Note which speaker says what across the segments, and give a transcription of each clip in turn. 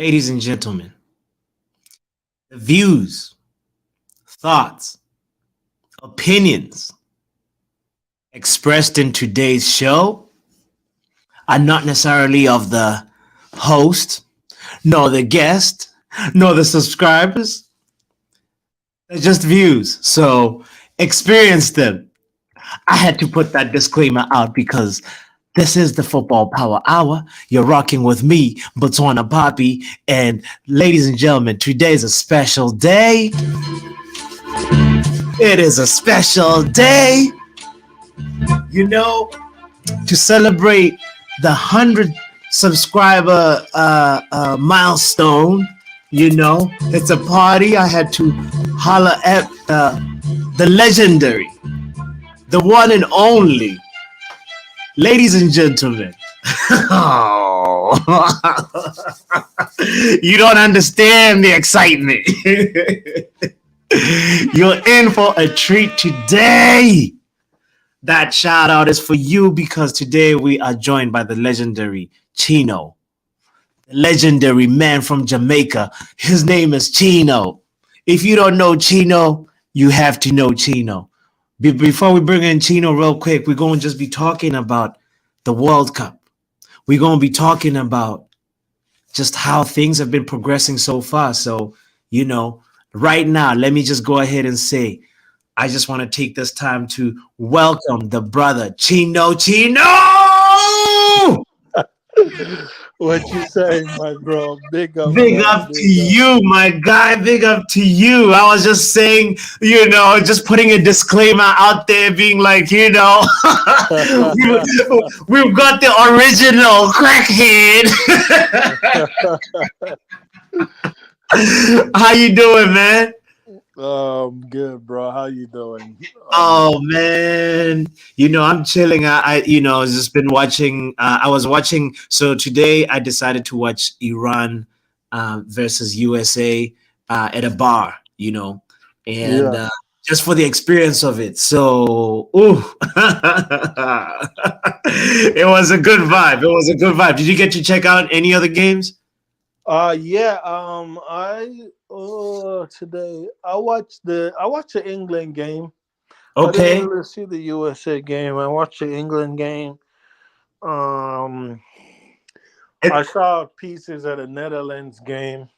Speaker 1: Ladies and gentlemen, the views, thoughts, opinions expressed in today's show are not necessarily of the host, nor the guest, nor the subscribers. They're just views. So experience them. I had to put that disclaimer out because this is the Football Power Hour. You're rocking with me, Botswana Poppy. And ladies and gentlemen, today is a special day. It is a special day, you know, to celebrate the 100 subscriber milestone. You know, it's a party. I had to holler at the legendary, the one and only, ladies and gentlemen. Oh, you don't understand the excitement. You're in for a treat today. That shout out is for you because today we are joined by the legendary Chino, the legendary man from Jamaica. His name is Chino. If you don't know Chino, you have to know Chino. Before we bring in Chino real quick, we're going to just be talking about the World Cup. We're going to be talking about just how things have been progressing so far. So, you know, right now, let me just go ahead and say, I just want to take this time to welcome the brother Chino.
Speaker 2: What you saying, my bro? Big up,
Speaker 1: Big
Speaker 2: bro.
Speaker 1: up to
Speaker 2: Big up.
Speaker 1: you, my guy. Big up to you. I was just saying, you know, just putting a disclaimer out there, being like, you know, we've got the original crackhead. How you doing, man?
Speaker 2: Good, bro. How you doing?
Speaker 1: Oh man, you know I'm chilling. I just been watching. I was watching. So today I decided to watch Iran versus USA at a bar. You know, and
Speaker 2: Yeah.
Speaker 1: just for the experience of it. So, ooh, it was a good vibe. It was a good vibe. Did you get to check out any other games?
Speaker 2: Yeah. Today I watched the England game. I didn't
Speaker 1: Okay.
Speaker 2: really see the USA game. I watched the England game. Um, I
Speaker 1: It,
Speaker 2: saw pieces of the Netherlands game.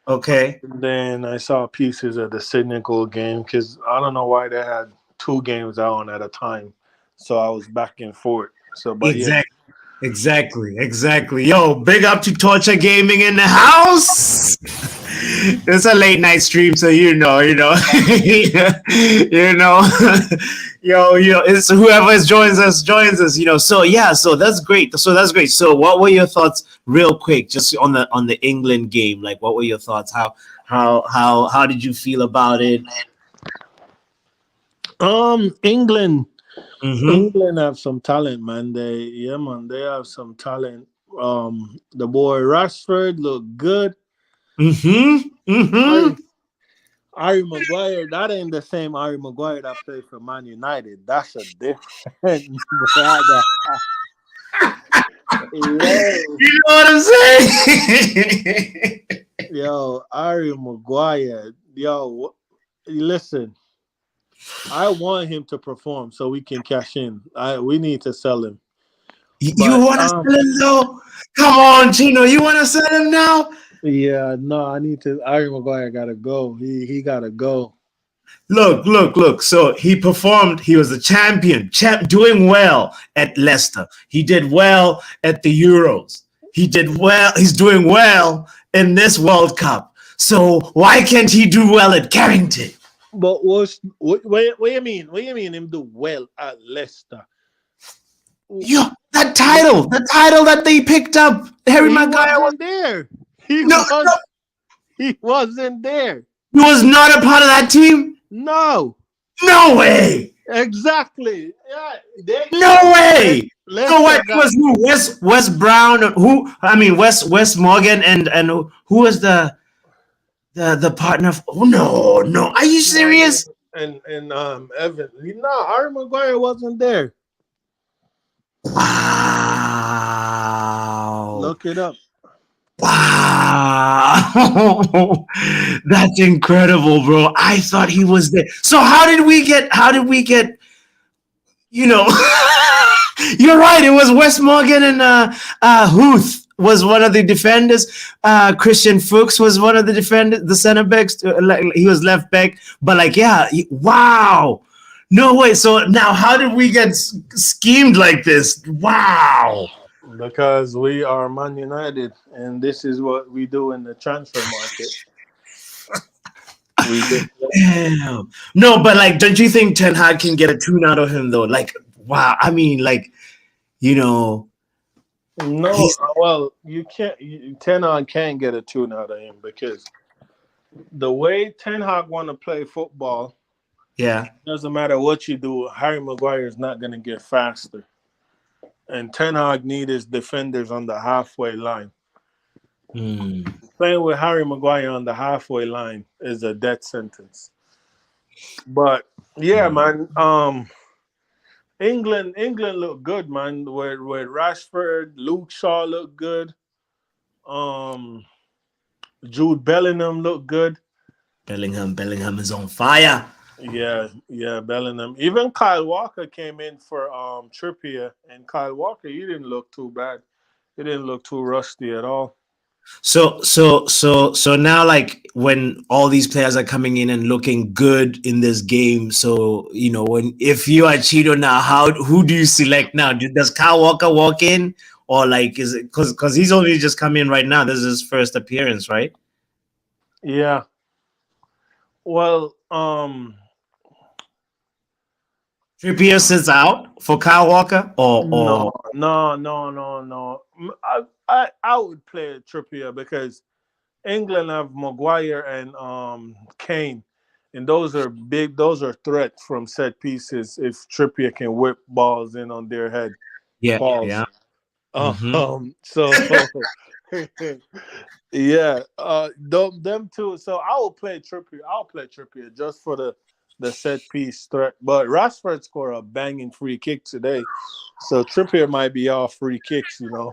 Speaker 1: okay.
Speaker 2: And then I saw pieces of the Senegal game because I don't know why they had two games on at a time. So I was back and forth. So, but yeah.
Speaker 1: Exactly. Exactly. Yo, big up to Torture Gaming in the house. It's a late night stream, so you know, you know, it's whoever joins us, you know. So yeah, so that's great. So what were your thoughts, real quick, just on the England game? Like, what were your thoughts? How did you feel about it?
Speaker 2: England.
Speaker 1: Mm-hmm.
Speaker 2: England have some talent, man. They have some talent. The boy Rashford look good.
Speaker 1: Mm-hmm. Mm-hmm.
Speaker 2: Harry, Harry Maguire, that ain't the same Harry Maguire that played for Man United. That's a different brother. Yo,
Speaker 1: You know what I'm saying?
Speaker 2: yo, Harry Maguire. Yo, listen. I want him to perform so we can cash in. We need to sell him.
Speaker 1: You
Speaker 2: But
Speaker 1: want to sell him though? Come on, Chino. You want to sell him now?
Speaker 2: yeah, no, I need to. Harry Maguire gotta go. He gotta go.
Speaker 1: Look. So he performed. He was a doing well at Leicester. He did well at the Euros. He did well. He's doing well in this World Cup. So why can't he do well at Carrington?
Speaker 2: But what you mean? What you mean him do well at Leicester?
Speaker 1: Yo, the title that they picked up, Harry
Speaker 2: He
Speaker 1: Maguire was
Speaker 2: wasn't there.
Speaker 1: no, no,
Speaker 2: He wasn't there.
Speaker 1: he was not a part of that team.
Speaker 2: No.
Speaker 1: No way.
Speaker 2: Exactly. Yeah.
Speaker 1: No way. So
Speaker 2: Leicester
Speaker 1: what was who? West Brown? Who? I mean West Morgan and who was the partner? Oh no! Are you
Speaker 2: Morgan
Speaker 1: serious?
Speaker 2: and Evan. No, Harry Maguire wasn't there.
Speaker 1: Wow.
Speaker 2: Look it up.
Speaker 1: Wow, that's incredible, bro. I thought he was there. So how did we get? How did we get? You know, you're right. It was Wes Morgan and Huth was one of the defenders. Christian Fuchs was one of the defenders, the center backs. He was left back, but like, yeah, wow. No way. So now, how did we get schemed like this? Wow.
Speaker 2: Because we are Man United, and this is what we do in the transfer market. We just
Speaker 1: Damn. No, but like, don't you think Ten Hag can get a tune out of him though? Like, wow. I mean, like, you know,
Speaker 2: no.
Speaker 1: he's
Speaker 2: Well, you can't. Ten Hag can't get a tune out of him because the way Ten Hag want to play football,
Speaker 1: yeah.
Speaker 2: doesn't matter what you do. Harry Maguire is not going to get faster, and Ten Hag need his defenders on the halfway line.
Speaker 1: Hmm.
Speaker 2: Playing with Harry Maguire on the halfway line is a death sentence. But yeah,
Speaker 1: Hmm.
Speaker 2: man. England look good, man. With Rashford, Luke Shaw look good. Um, Jude Bellingham look good.
Speaker 1: Bellingham is on fire.
Speaker 2: Yeah, Bellingham. Even Kyle Walker came in for Trippier, and Kyle Walker, he didn't look too bad. He didn't look too rusty at all.
Speaker 1: So now, like, when all these players are coming in and looking good in this game, so you know, when if you are Chino now, who do you select now? Does Kyle Walker walk in, or like is it because he's only just come in right now? This is his first appearance, right?
Speaker 2: Yeah. Well,
Speaker 1: Trippier sits out for Kyle Walker,
Speaker 2: no,
Speaker 1: or
Speaker 2: no. I would play Trippier because England have Maguire and Kane, and those are big. Those are threats from set pieces. If Trippier can whip balls in on their head,
Speaker 1: yeah,
Speaker 2: pause.
Speaker 1: yeah. Mm-hmm.
Speaker 2: So yeah, them two. So I will play Trippier. I'll play Trippier just for the set piece threat. But Rashford scored a banging free kick today, so Trippier might be off free kicks. You know.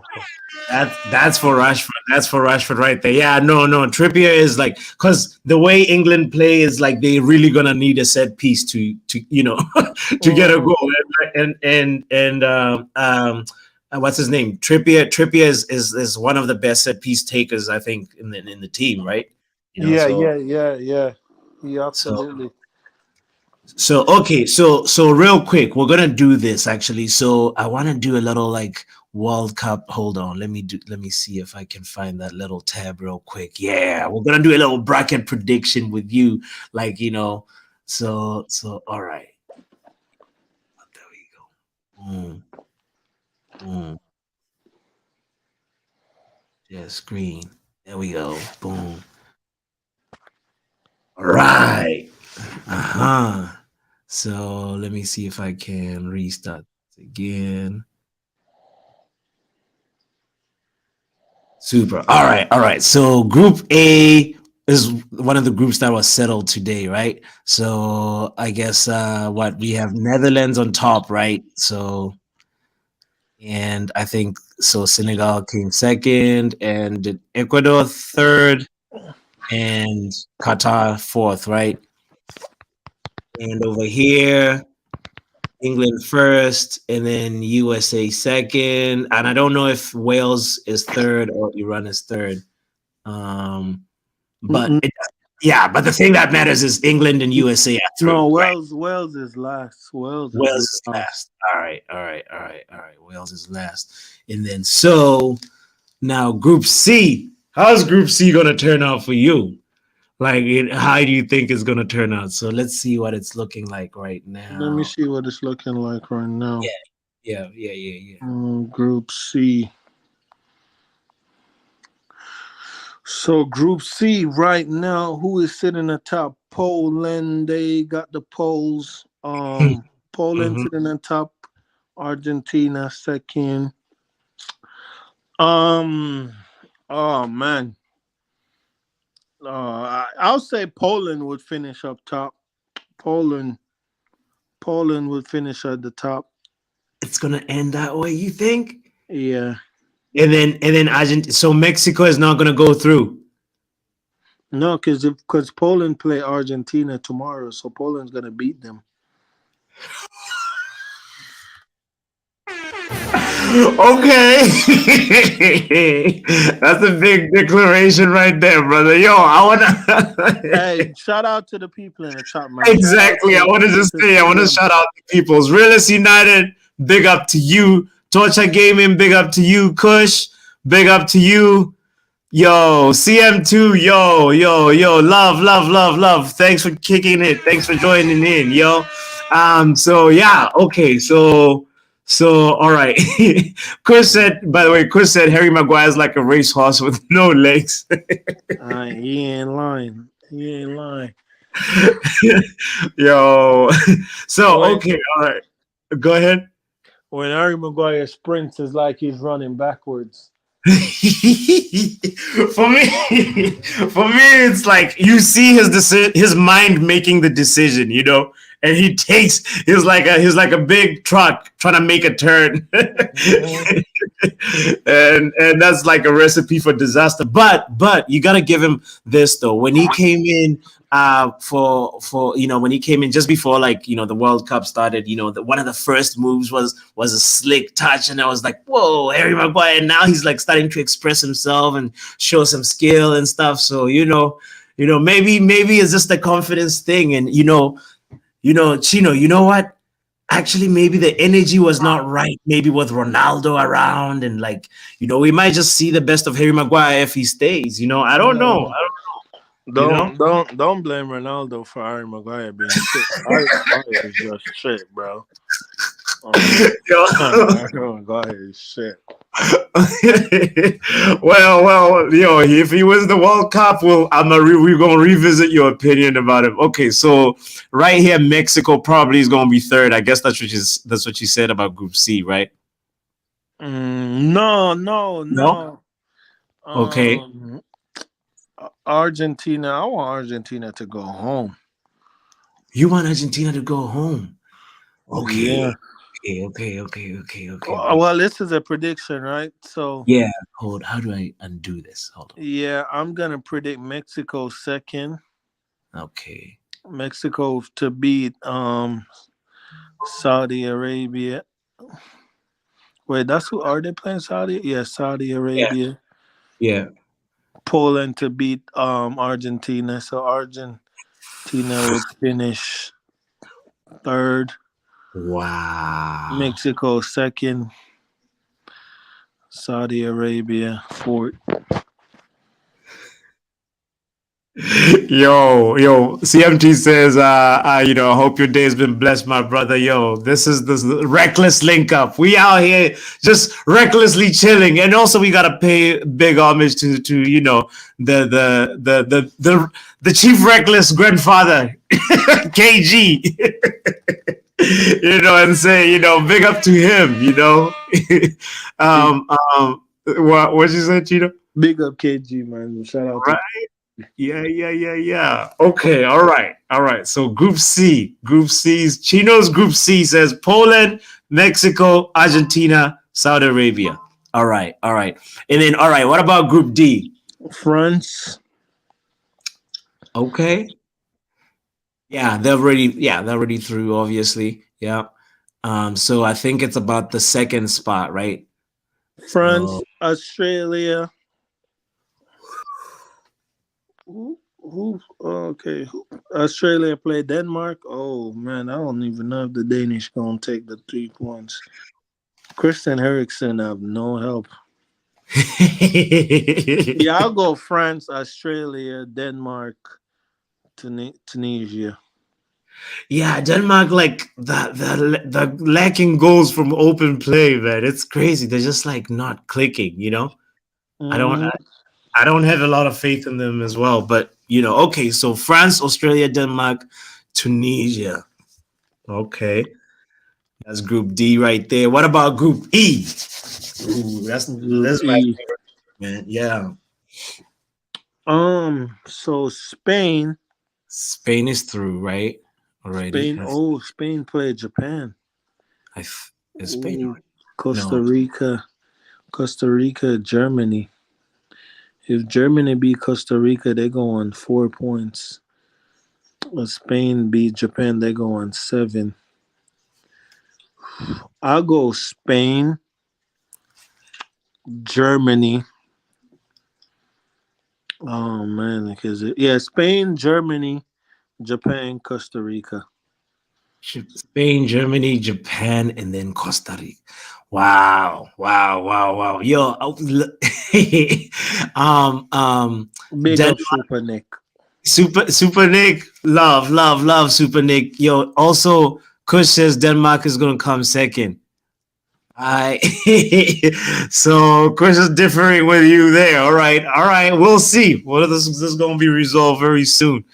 Speaker 1: That's for Rashford. That's for Rashford right there. Yeah, no. Trippier is like because the way England play is like they really gonna need a set piece to you know to get a
Speaker 2: Mhm.
Speaker 1: goal and what's his name? Trippier is one of the best set piece takers I think in the team, right? You know,
Speaker 2: Yeah. He
Speaker 1: so
Speaker 2: absolutely.
Speaker 1: so okay, so real quick, we're gonna do this actually. So I want to do a little like World Cup. Hold on, let me see if I can find that little tab real quick. Yeah, we're gonna do a little bracket prediction with you, like you know. So all right, there we go. Boom, boom. Yeah, screen. There we go. Boom. All right. Uh-huh. So let me see if I can restart again. Super. All right. So Group A is one of the groups that was settled today, right? So I guess what we have Netherlands on top, right? So and I think so Senegal came second and Ecuador third and Qatar fourth, right? And over here England first, and then USA second. And I don't know if Wales is third or Iran is third. Um, but
Speaker 2: Mm-mm.
Speaker 1: yeah, but the thing that matters is England and USA are
Speaker 2: No,
Speaker 1: through, right?
Speaker 2: Wales is last. Wales is
Speaker 1: Wales is
Speaker 2: last.
Speaker 1: last. All right. Wales is last, and then so now Group C. How's Group C gonna turn out for you? Like, how do you think it's gonna turn out? So let's see what it's looking like right
Speaker 2: Let me
Speaker 1: now.
Speaker 2: see what it's looking like right now.
Speaker 1: Yeah.
Speaker 2: Group C. So Group C right now, who is sitting atop? Poland. They got the polls. Poland
Speaker 1: Mm-hmm.
Speaker 2: sitting atop. Argentina second. Um. Oh man. I'll say Poland would finish up top. Poland. Poland would finish at the top.
Speaker 1: It's gonna end that way, you think?
Speaker 2: Yeah.
Speaker 1: and then Argentina. So Mexico is not gonna go through.
Speaker 2: No, because Poland play Argentina tomorrow, so Poland's gonna beat them.
Speaker 1: Okay, that's a big declaration right there, brother. Yo, I wanna
Speaker 2: Hey, shout out to the people in the chat, man. Shout out
Speaker 1: exactly. I
Speaker 2: to
Speaker 1: want to just say, I want to
Speaker 2: them.
Speaker 1: shout out the people's Realist United. Big up to you, Torture Gaming. Big up to you, Kush. Big up to you. Yo, CM2, yo, love, love, love, love. Thanks for kicking it. Thanks for joining in, yo. So yeah, okay, so all right. Chris said, by the way, Chris said Harry Maguire's like a racehorse with no legs.
Speaker 2: He ain't lying. He ain't lying.
Speaker 1: Yo. So
Speaker 2: When
Speaker 1: okay, all right. Go ahead.
Speaker 2: when Harry Maguire sprints, it's like he's running backwards.
Speaker 1: for me, it's like you see his mind making the decision, and he takes he's like a big truck trying to make a turn,
Speaker 2: Mhm.
Speaker 1: and that's like a recipe for disaster. But you gotta give him this though. When he came in, for when he came in just before the World Cup started, one of the first moves was a slick touch, and I was like, whoa, Harry Maguire. And now he's like starting to express himself and show some skill and stuff. So maybe it's just a confidence thing, and Chino. You know what? Actually, maybe the energy was not right. Maybe with Ronaldo around, and we might just see the best of Harry Maguire if he stays. I don't know.
Speaker 2: No,
Speaker 1: You know.
Speaker 2: don't blame Ronaldo for Harry Maguire being shit. Harry Maguire is just shit, bro. Harry Maguire is shit.
Speaker 1: well, if he wins the World Cup, we're gonna revisit your opinion about him. Okay, so right here, Mexico probably is gonna be third. I guess that's what you said about Group C, right?
Speaker 2: No,
Speaker 1: No.
Speaker 2: no.
Speaker 1: Okay.
Speaker 2: Argentina. I want Argentina to go home.
Speaker 1: You want Argentina to go home? Okay.
Speaker 2: Yeah.
Speaker 1: Okay.
Speaker 2: Well, this is a prediction, right? So
Speaker 1: Yeah. Hold. How do I undo this? Hold
Speaker 2: yeah, I'm gonna predict Mexico second.
Speaker 1: on. Okay.
Speaker 2: Mexico to beat Saudi Arabia. Wait, that's who are they playing? Saudi? Yeah, Saudi
Speaker 1: Yeah.
Speaker 2: Arabia.
Speaker 1: Yeah.
Speaker 2: Poland to beat Argentina. So Argentina would finish third.
Speaker 1: Wow.
Speaker 2: Mexico second. Saudi Arabia fourth.
Speaker 1: Yo, CMT says, I hope your day has been blessed, my brother. Yo, this is this reckless link up. We out here just recklessly chilling, and also we gotta pay big homage to the chief reckless grandfather, KG. And say, big up to him. What you said, Chino?
Speaker 2: Big up KG, man. Shout out to
Speaker 1: Right. Yeah. Okay, all right. So Group C's Chino's Group C says Poland, Mexico, Argentina, Saudi Arabia. All right. And then all right, what about Group D?
Speaker 2: France.
Speaker 1: Okay. Yeah, they're already through, obviously. Yeah. So I think it's about the second spot, right?
Speaker 2: France,
Speaker 1: So
Speaker 2: Australia. Who? Okay, Australia play Denmark. Oh man, I don't even know if the Danish gonna take the 3 points. Christian Eriksen have no help. Yeah, I'll go France, Australia, Denmark, Tunisia.
Speaker 1: Yeah, Denmark like the lacking goals from open play, man. It's crazy. They're just like not clicking. I don't
Speaker 2: Hmm.
Speaker 1: I don't have a lot of faith in them as well. But okay, so France, Australia, Denmark, Tunisia. Okay. That's group D right there. What about group E? Ooh,
Speaker 2: Group
Speaker 1: that's my
Speaker 2: E.
Speaker 1: favorite, man. Yeah.
Speaker 2: So Spain,
Speaker 1: Spain is through, right? Already.
Speaker 2: Spain. Oh, Spain played Japan.
Speaker 1: Is Spain
Speaker 2: Ooh,
Speaker 1: already?
Speaker 2: Costa
Speaker 1: No.
Speaker 2: Rica. Costa Rica, Germany. If Germany beat Costa Rica, they go on 4 points. If Spain beat Japan, they go on 7. I'll go Spain, Germany. Oh man, because Spain, Germany, Japan, Costa Rica.
Speaker 1: Spain, Germany, Japan, and then Costa Rica. Wow, wow, wow, wow. Yo,
Speaker 2: Big
Speaker 1: Den-
Speaker 2: up Super Nick.
Speaker 1: Super Nick, love Super Nick. Yo, also Kush says Denmark is gonna come second. I so Chris is differing with you there. All right. We'll see. Well, this is going to be resolved very soon.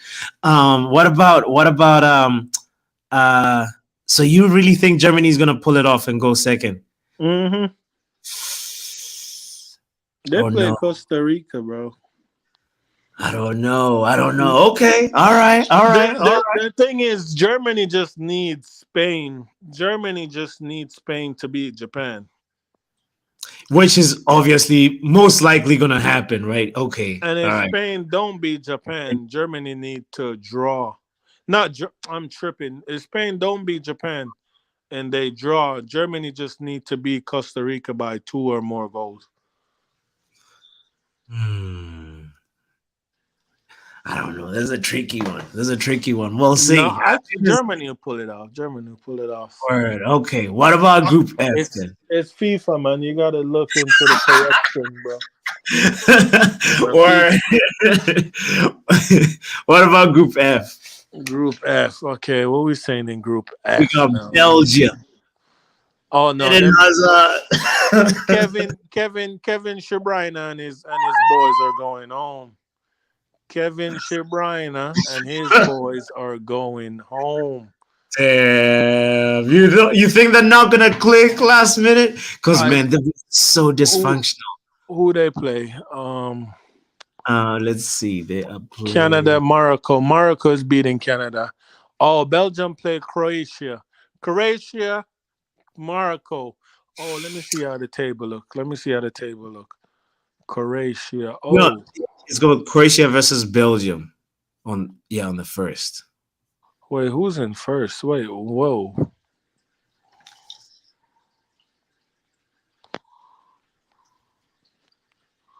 Speaker 1: What about uh? So you really think Germany's going to pull it off and go second?
Speaker 2: Mm-hmm. They
Speaker 1: Oh
Speaker 2: play
Speaker 1: no,
Speaker 2: Costa Rica, bro.
Speaker 1: I don't know. Okay, all right.
Speaker 2: The thing is, Germany just needs Spain. Germany just needs Spain to beat Japan.
Speaker 1: Which is obviously most likely going to happen, right? Okay,
Speaker 2: And
Speaker 1: all
Speaker 2: if
Speaker 1: right.
Speaker 2: Spain don't beat Japan, Germany need to draw. I'm tripping. If Spain don't beat Japan and they draw, Germany just need to beat Costa Rica by 2 or more goals.
Speaker 1: Hmm. I don't know. This is a tricky one. We'll
Speaker 2: No,
Speaker 1: see.
Speaker 2: Germany will pull it off. Germany will pull it off.
Speaker 1: Word. Okay. What about Group F then?
Speaker 2: It's FIFA, man. You gotta look into the correction, bro.
Speaker 1: Or what about Group F?
Speaker 2: Group F. Okay, what we saying in Group
Speaker 1: We
Speaker 2: F
Speaker 1: got
Speaker 2: now?
Speaker 1: Belgium.
Speaker 2: Oh no,
Speaker 1: Eden
Speaker 2: them
Speaker 1: Hazard.
Speaker 2: Kevin Shebrina and his boys are going home. Kevin Shebrina and his boys are going home.
Speaker 1: Damn. You think they're not gonna click last minute? Because
Speaker 2: I
Speaker 1: man, they're so
Speaker 2: who
Speaker 1: dysfunctional.
Speaker 2: who they play?
Speaker 1: Let's see. They are
Speaker 2: Canada,
Speaker 1: playing.
Speaker 2: Morocco. Morocco is beating Canada. Oh, Belgium play Croatia. Croatia, Morocco. Oh, let me see how the table look. Croatia.
Speaker 1: No,
Speaker 2: Oh,
Speaker 1: it's going Croatia versus Belgium on the first.
Speaker 2: wait, who's in first? Wait, whoa.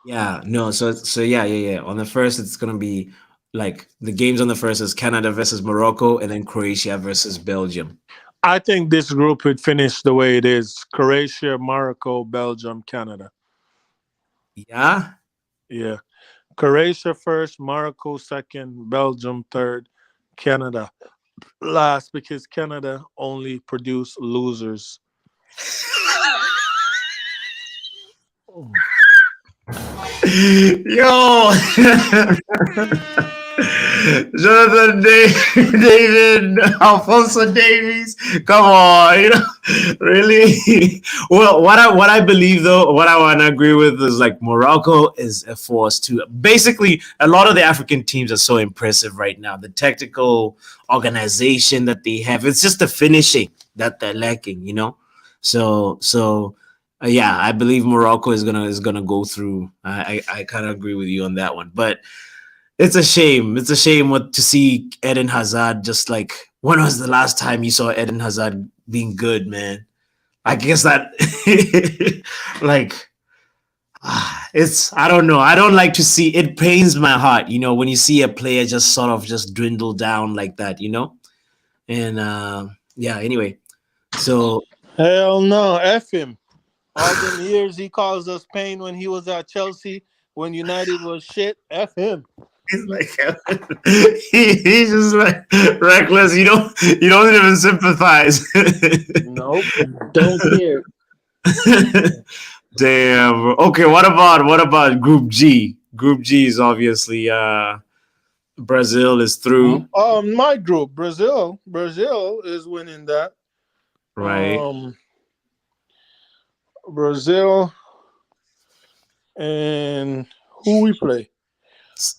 Speaker 1: Yeah, no, so yeah. On the first, it's gonna be like the games on the first is Canada versus Morocco, and then Croatia versus Belgium.
Speaker 2: I think this group would finish the way it is: Croatia, Morocco, Belgium, Canada.
Speaker 1: Yeah.
Speaker 2: Yeah, Croatia first, Morocco second, Belgium third, Canada last because Canada only produce losers.
Speaker 1: Yo, David, Alfonso Davies. Come on, really. Well, what I believe though, what I want to agree with is like Morocco is a force too. Basically, a lot of the African teams are so impressive right now. The technical organization that they have, it's just the finishing that they're lacking. So yeah, I believe Morocco is gonna go through. I kind of agree with you on that one, but it's a shame. It's a shame to see Eden Hazard. Just like when was the last time you saw Eden Hazard being good, man? I guess that like it's I don't know. I don't like to see it. Pains my heart, when you see a player just sort of just dwindle down like that. And yeah. Anyway, so
Speaker 2: Hell no, F him. All them years he caused us pain when he was at Chelsea, when United was shit. F him.
Speaker 1: he's like he's just like reckless. You don't even sympathize.
Speaker 2: Nope, don't care.
Speaker 1: Damn. Okay, what about Group G? Group G is obviously Brazil is through,
Speaker 2: My group, Brazil is winning that.
Speaker 1: right?
Speaker 2: Um, Brazil and who we play?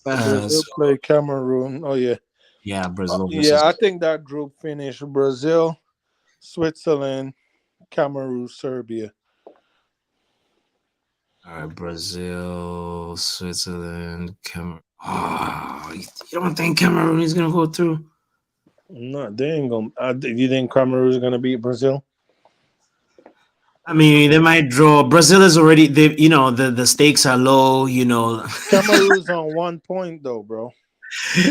Speaker 2: Brazil
Speaker 1: So
Speaker 2: play Cameroon. Oh yeah,
Speaker 1: yeah, Brazil
Speaker 2: yeah.
Speaker 1: versus
Speaker 2: I think that group finished Brazil, Switzerland, Cameroon, Serbia.
Speaker 1: All right, Brazil, Switzerland, Cameroon. Oh, you don't think Cameroon is gonna go through?
Speaker 2: No, they ain't gonna. You think Cameroon is gonna beat Brazil?
Speaker 1: I mean, they might draw. Brazil is already. They, the stakes are low.
Speaker 2: Cameroon's on 1 point though, bro.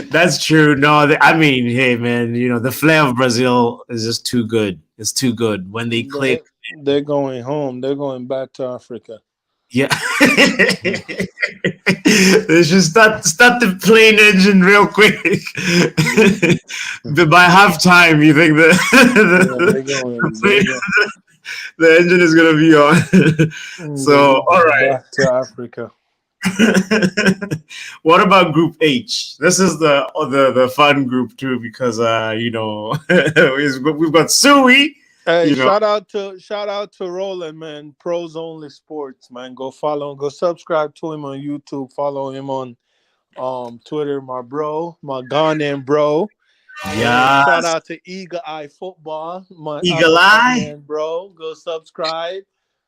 Speaker 1: That's true. No, I mean, hey, man, the flair of Brazil is just too good. It's too good when they click.
Speaker 2: They're going home. They're going back to Africa.
Speaker 1: Yeah, they should start the plane engine real quick. But by halftime, you think
Speaker 2: Yeah, they're
Speaker 1: the,
Speaker 2: going.
Speaker 1: plane, the engine is gonna be on. So, all right.
Speaker 2: Back to Africa.
Speaker 1: What about Group H? This is the fun group too because we've got Sui.
Speaker 2: Hey, shout out to Roland, man. Pros Only Sports, man. Go follow, go subscribe to him on YouTube. Follow him on Twitter, my bro, my Ghanaian bro. And shout
Speaker 1: Yes,
Speaker 2: out to Eagle Eye Football, my
Speaker 1: Eagle
Speaker 2: other
Speaker 1: Eye.
Speaker 2: Ghanaian bro. Go subscribe.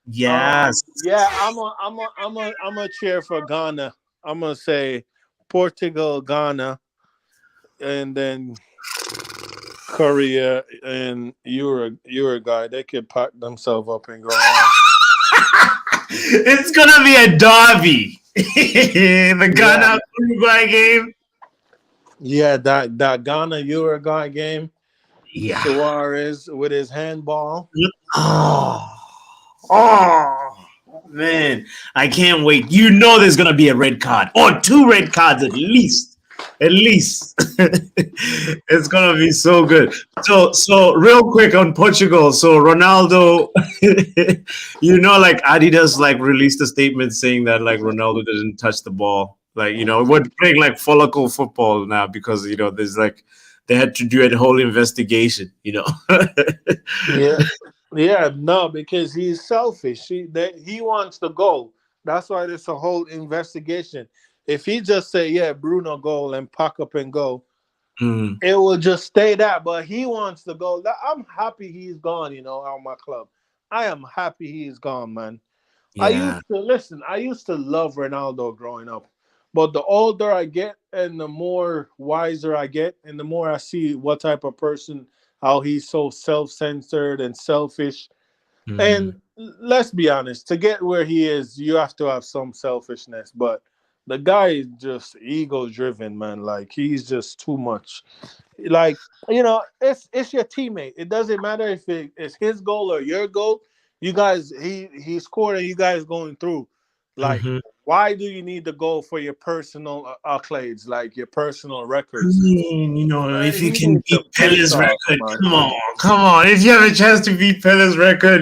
Speaker 1: Yes.
Speaker 2: Yeah, I'm a cheer for Ghana. I'm gonna say Portugal, Ghana, and then Korea and Uruguay. They could pack themselves up and go on.
Speaker 1: It's gonna be a derby. The Ghana Uruguay game.
Speaker 2: Yeah, that Ghana Uruguay game.
Speaker 1: Yeah.
Speaker 2: Suarez with his handball.
Speaker 1: Oh, oh, man. I can't wait. There's going to be a red card or 2 red cards at least. At least. It's going to be so good. So real quick on Portugal. So Ronaldo, like Adidas released a statement saying that Ronaldo didn't touch the ball. We're playing follicle football now because, there's they had to do a whole investigation.
Speaker 2: Yeah, yeah, no, because he's selfish. He wants the goal. That's why there's a whole investigation. If he just say, "Yeah, Bruno goal," and pack up and go,
Speaker 1: Mm.
Speaker 2: it will just stay that. But he wants the goal. I'm happy he's gone. Out of my club. I am happy he's gone, man.
Speaker 1: Yeah.
Speaker 2: I used to love Ronaldo growing up. But the older I get and the more wiser I get and the more I see what type of person, how he's so self-centered and selfish.
Speaker 1: Mm.
Speaker 2: And let's be honest, to get where he is, you have to have some selfishness. But the guy is just ego driven, man. Like he's just too much. Like, it's your teammate. It doesn't matter if it's his goal or your goal. You guys, he scored and you guys going through. Like,
Speaker 1: Mhm.
Speaker 2: why do you need the goal for your personal accolades, like your personal
Speaker 1: I
Speaker 2: records?
Speaker 1: mean, if you
Speaker 2: He
Speaker 1: can
Speaker 2: needs to
Speaker 1: beat
Speaker 2: piss
Speaker 1: Pele's
Speaker 2: off,
Speaker 1: record,
Speaker 2: man.
Speaker 1: come on. If you have a chance to beat Pele's record,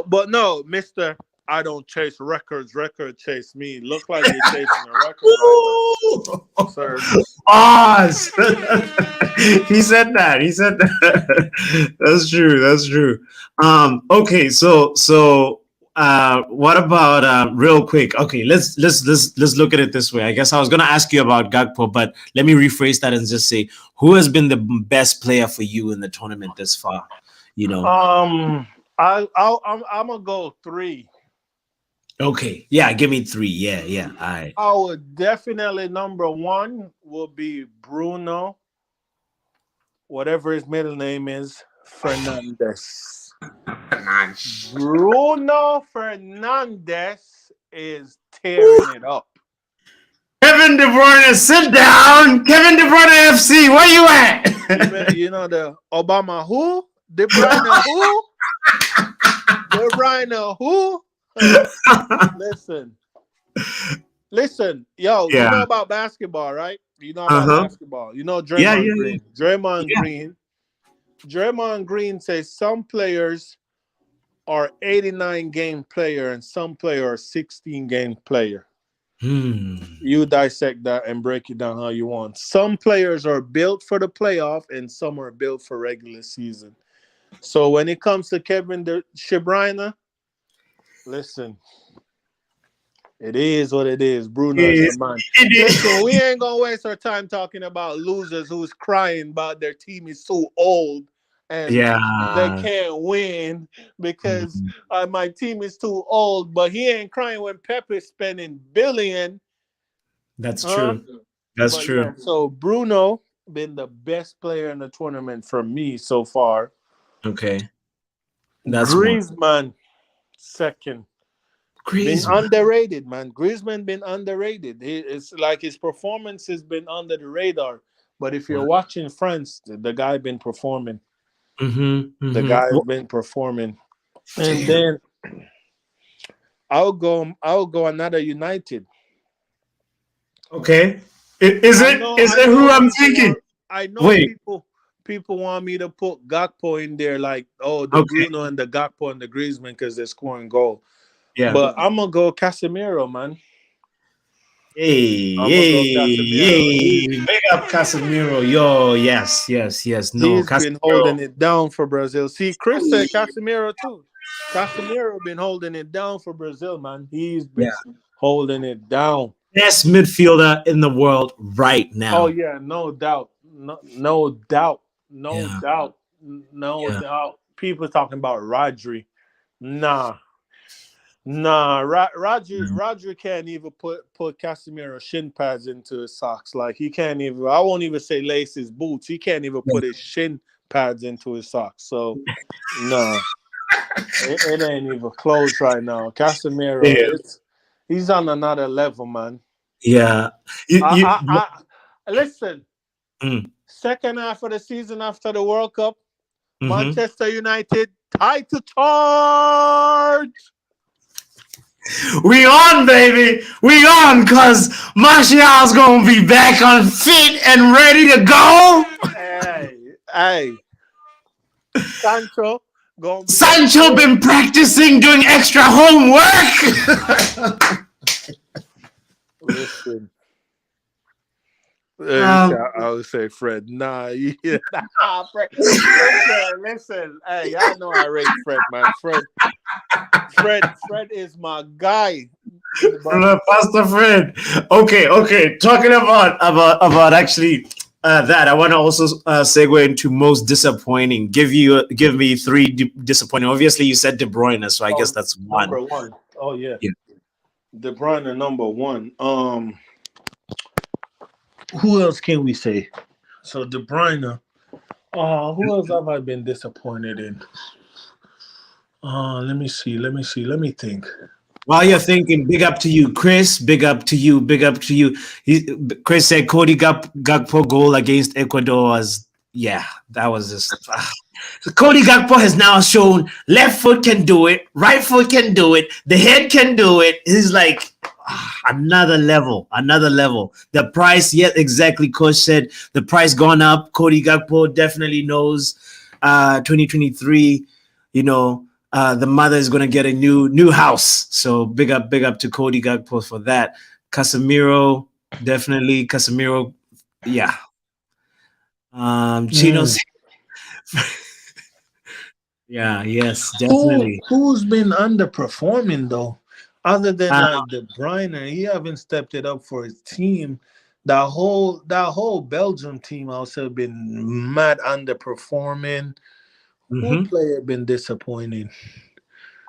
Speaker 2: But no, Mister, I don't chase records. Record chase me. Look like you're chasing a record right now, sir.
Speaker 1: Oz. He said that. He said that. That's true. That's true. Okay. What about real quick? Okay, let's look at it this way. I guess I was gonna ask you about Gakpo, but let me rephrase that and just say, who has been the best player for you in the tournament this far?
Speaker 2: Um, I'm gonna go 3.
Speaker 1: Okay, yeah, give me 3. Yeah, yeah. All right.
Speaker 2: I would definitely number 1 will be Bruno, whatever his middle name is, Fernandez. Bruno Fernandez is tearing it up.
Speaker 1: Kevin De Bruyne, sit down. Kevin De Bruyne FC, where you at?
Speaker 2: You know the Obama who? De Bruyne who? De Bruyne who? Listen, yo, you
Speaker 1: Yeah.
Speaker 2: know about basketball, right? You know about
Speaker 1: Uh-huh.
Speaker 2: basketball. You know
Speaker 1: Yeah,
Speaker 2: Draymond
Speaker 1: yeah,
Speaker 2: Green. Draymond
Speaker 1: yeah.
Speaker 2: Green. Draymond Green says some players are 89 game player and some player are 16 game player.
Speaker 1: Hmm.
Speaker 2: You dissect that and break it down how you want. Some players are built for the playoff and some are built for regular season. So when it comes to Kevin De Bruyne, listen, it is what it is. Bruno's the man. Listen, we ain't gonna waste our time talking about losers who's crying about their team is so old and they
Speaker 1: Yeah.
Speaker 2: can't win because
Speaker 1: Mhm.
Speaker 2: my team is too old. But he ain't crying when Pep is spending billion,
Speaker 1: That's
Speaker 2: huh?
Speaker 1: true. That's
Speaker 2: But yeah,
Speaker 1: true.
Speaker 2: so Bruno been the best player in the tournament for me so far.
Speaker 1: Okay. That's one.
Speaker 2: Griezmann second. Been
Speaker 1: Griezmann.
Speaker 2: underrated, man. Griezmann been underrated. It's like his performance has been under the radar. But if you're
Speaker 1: Wow.
Speaker 2: watching France, the guy been performing.
Speaker 1: Mm-hmm.
Speaker 2: The
Speaker 1: Mm-hmm.
Speaker 2: guy been performing. And
Speaker 1: Damn.
Speaker 2: then I'll go another United.
Speaker 1: Okay. Is
Speaker 2: I
Speaker 1: it
Speaker 2: know
Speaker 1: is
Speaker 2: I
Speaker 1: it who
Speaker 2: know
Speaker 1: I'm
Speaker 2: people
Speaker 1: thinking?
Speaker 2: want I know
Speaker 1: Wait.
Speaker 2: people want me to put Gakpo in there like, oh, the
Speaker 1: Okay.
Speaker 2: Bruno and the Gakpo and the Griezmann because they're scoring goal.
Speaker 1: Yeah.
Speaker 2: But I'm gonna go Casemiro, man.
Speaker 1: Hey,
Speaker 2: I'm gonna go
Speaker 1: hey,
Speaker 2: Casemiro.
Speaker 1: hey. Big up Casemiro. Yo, yes, yes, yes. No,
Speaker 2: He's been holding
Speaker 1: Casemiro.
Speaker 2: it down for Brazil. See, Chris said Casemiro too. Casemiro been holding it down for Brazil, man. He's been
Speaker 1: Yeah.
Speaker 2: holding it down.
Speaker 1: Best midfielder in the world right
Speaker 2: Oh
Speaker 1: now.
Speaker 2: yeah, no doubt, no doubt, no
Speaker 1: Yeah.
Speaker 2: doubt, no
Speaker 1: Yeah.
Speaker 2: doubt. People talking about Rodri. Nah, nah. Roger can't even put Casemiro shin pads into his socks. Like he can't even. I won't even say lace his boots. He can't even
Speaker 1: Yeah.
Speaker 2: put his shin pads into his socks. So nah, it ain't even close right now. Casemiro,
Speaker 1: Yeah.
Speaker 2: he's on another level, man.
Speaker 1: Yeah.
Speaker 2: Listen.
Speaker 1: Mm,
Speaker 2: Second half of the season after the World Cup,
Speaker 1: mhm.
Speaker 2: Manchester United title charge.
Speaker 1: We on, baby. We on, cause Martial's gonna be back on fit and ready to go.
Speaker 2: Hey, Sancho gonna be at
Speaker 1: Sancho
Speaker 2: full.
Speaker 1: been practicing doing extra homework.
Speaker 2: Listen,
Speaker 1: um,
Speaker 2: I would say Fred. Nah, nah, Fred. Listen. Hey, y'all know I rate Fred, man. Fred is my guy. But
Speaker 1: Pastor Fred. Okay, okay. Talking about actually that, I want to also segue into most disappointing. Give me three disappointing. Obviously, you said De Bruyne, so I guess
Speaker 2: oh,
Speaker 1: that's one.
Speaker 2: number one. Oh yeah,
Speaker 1: Yeah.
Speaker 2: De Bruyne number one. Who else can we say? So De Bruyne. Who else have I been disappointed in? Let me see. Let me think.
Speaker 1: While you're thinking, big up to you, Chris. Big up to you. Big up to you. Chris said Cody Gakpo goal against Ecuador was, yeah, that was just. Cody Gakpo has now shown left foot can do it, right foot can do it, the head can do it. He's like another level, another level. The price, yet exactly, Coach said the price gone up. Cody Gakpo definitely knows. 2023, you know, the mother is gonna get a new house. So big up to Cody Gakpo for that. Casemiro, definitely Casemiro, yeah. Chino's,
Speaker 2: Mm.
Speaker 1: yeah, yes,
Speaker 2: Who
Speaker 1: definitely.
Speaker 2: who's been underperforming though? Other than
Speaker 1: Uh,
Speaker 2: like De Bruyne, he haven't stepped it up for his team. That whole Belgium team also been mad underperforming. Who
Speaker 1: mhm.
Speaker 2: player been disappointing?